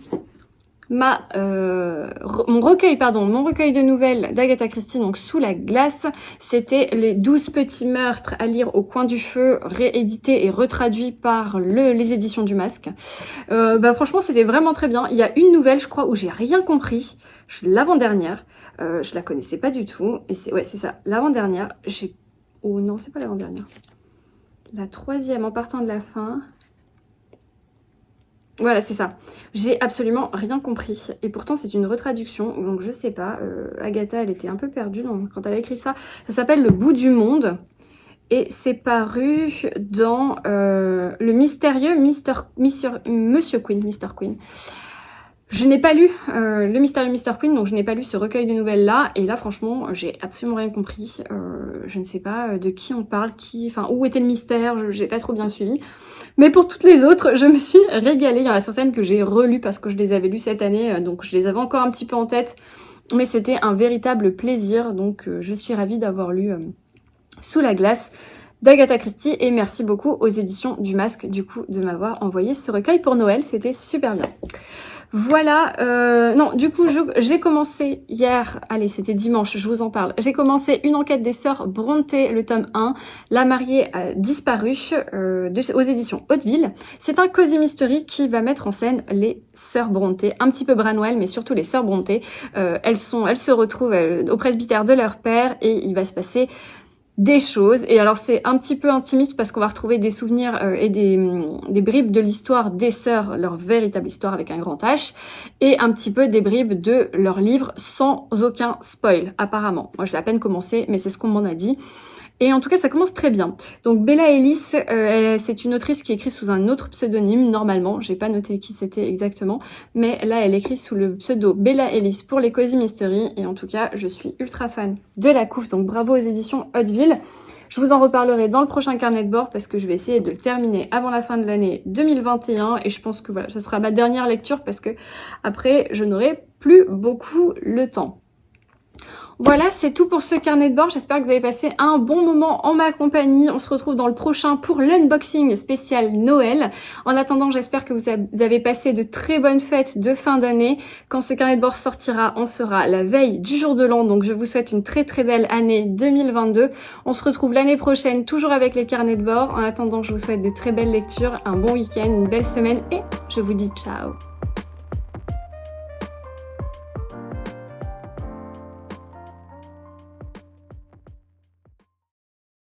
mon recueil de nouvelles d'Agatha Christie, donc Sous la glace. C'était les 12 petits meurtres à lire au coin du feu, réédité et retraduit par les éditions du Masque. Franchement, c'était vraiment très bien. Il y a une nouvelle, je crois, où j'ai rien compris. L'avant-dernière. Je la connaissais pas du tout. Et c'est ça, l'avant-dernière. Oh non, c'est pas l'avant-dernière. La troisième en partant de la fin. Voilà, c'est ça. J'ai absolument rien compris. Et pourtant, c'est une retraduction. Donc, je sais pas. Agatha, elle était un peu perdue quand elle a écrit ça. Ça s'appelle Le bout du monde. et c'est paru dans le mystérieux Monsieur Queen, Mr. Queen. Je n'ai pas lu le mystérieux Mr. Queen, donc je n'ai pas lu ce recueil de nouvelles là, et là franchement j'ai absolument rien compris. Je ne sais pas de qui on parle, où était le mystère, j'ai pas trop bien suivi. Mais pour toutes les autres, je me suis régalée. Il y en a certaines que j'ai relues parce que je les avais lues cette année, donc je les avais encore un petit peu en tête. Mais c'était un véritable plaisir, donc je suis ravie d'avoir lu Sous la glace d'Agatha Christie, et merci beaucoup aux éditions du Masque du coup de m'avoir envoyé ce recueil pour Noël, c'était super bien. Voilà, non, du coup, j'ai commencé hier, allez, c'était dimanche, je vous en parle. J'ai commencé Une enquête des sœurs Brontë, le tome 1, La mariée a disparu, aux éditions Hauteville. C'est un cozy mystery qui va mettre en scène les sœurs Brontë, un petit peu Branwell, mais surtout les sœurs Brontë. Elles se retrouvent au presbytère de leur père, et il va se passer des choses. Et alors c'est un petit peu intimiste parce qu'on va retrouver des souvenirs et des bribes de l'histoire des sœurs, leur véritable histoire avec un grand H, et un petit peu des bribes de leur livre sans aucun spoil apparemment. Moi je l'ai à peine commencé, mais c'est ce qu'on m'en a dit. Et en tout cas, ça commence très bien. Donc Bella Ellis, c'est une autrice qui écrit sous un autre pseudonyme, normalement. J'ai pas noté qui c'était exactement. Mais là, elle écrit sous le pseudo Bella Ellis pour les Cozy Mystery. Et en tout cas, je suis ultra fan de la couve. Donc bravo aux éditions Hauteville. Je vous en reparlerai dans le prochain carnet de bord parce que je vais essayer de le terminer avant la fin de l'année 2021. Et je pense que voilà, ce sera ma dernière lecture parce que après, je n'aurai plus beaucoup le temps. Voilà, c'est tout pour ce carnet de bord. J'espère que vous avez passé un bon moment en ma compagnie. On se retrouve dans le prochain pour l'unboxing spécial Noël. En attendant, j'espère que vous avez passé de très bonnes fêtes de fin d'année. Quand ce carnet de bord sortira, on sera la veille du jour de l'an. Donc je vous souhaite une très très belle année 2022. On se retrouve l'année prochaine, toujours avec les carnets de bord. En attendant, je vous souhaite de très belles lectures, un bon week-end, une belle semaine et je vous dis ciao.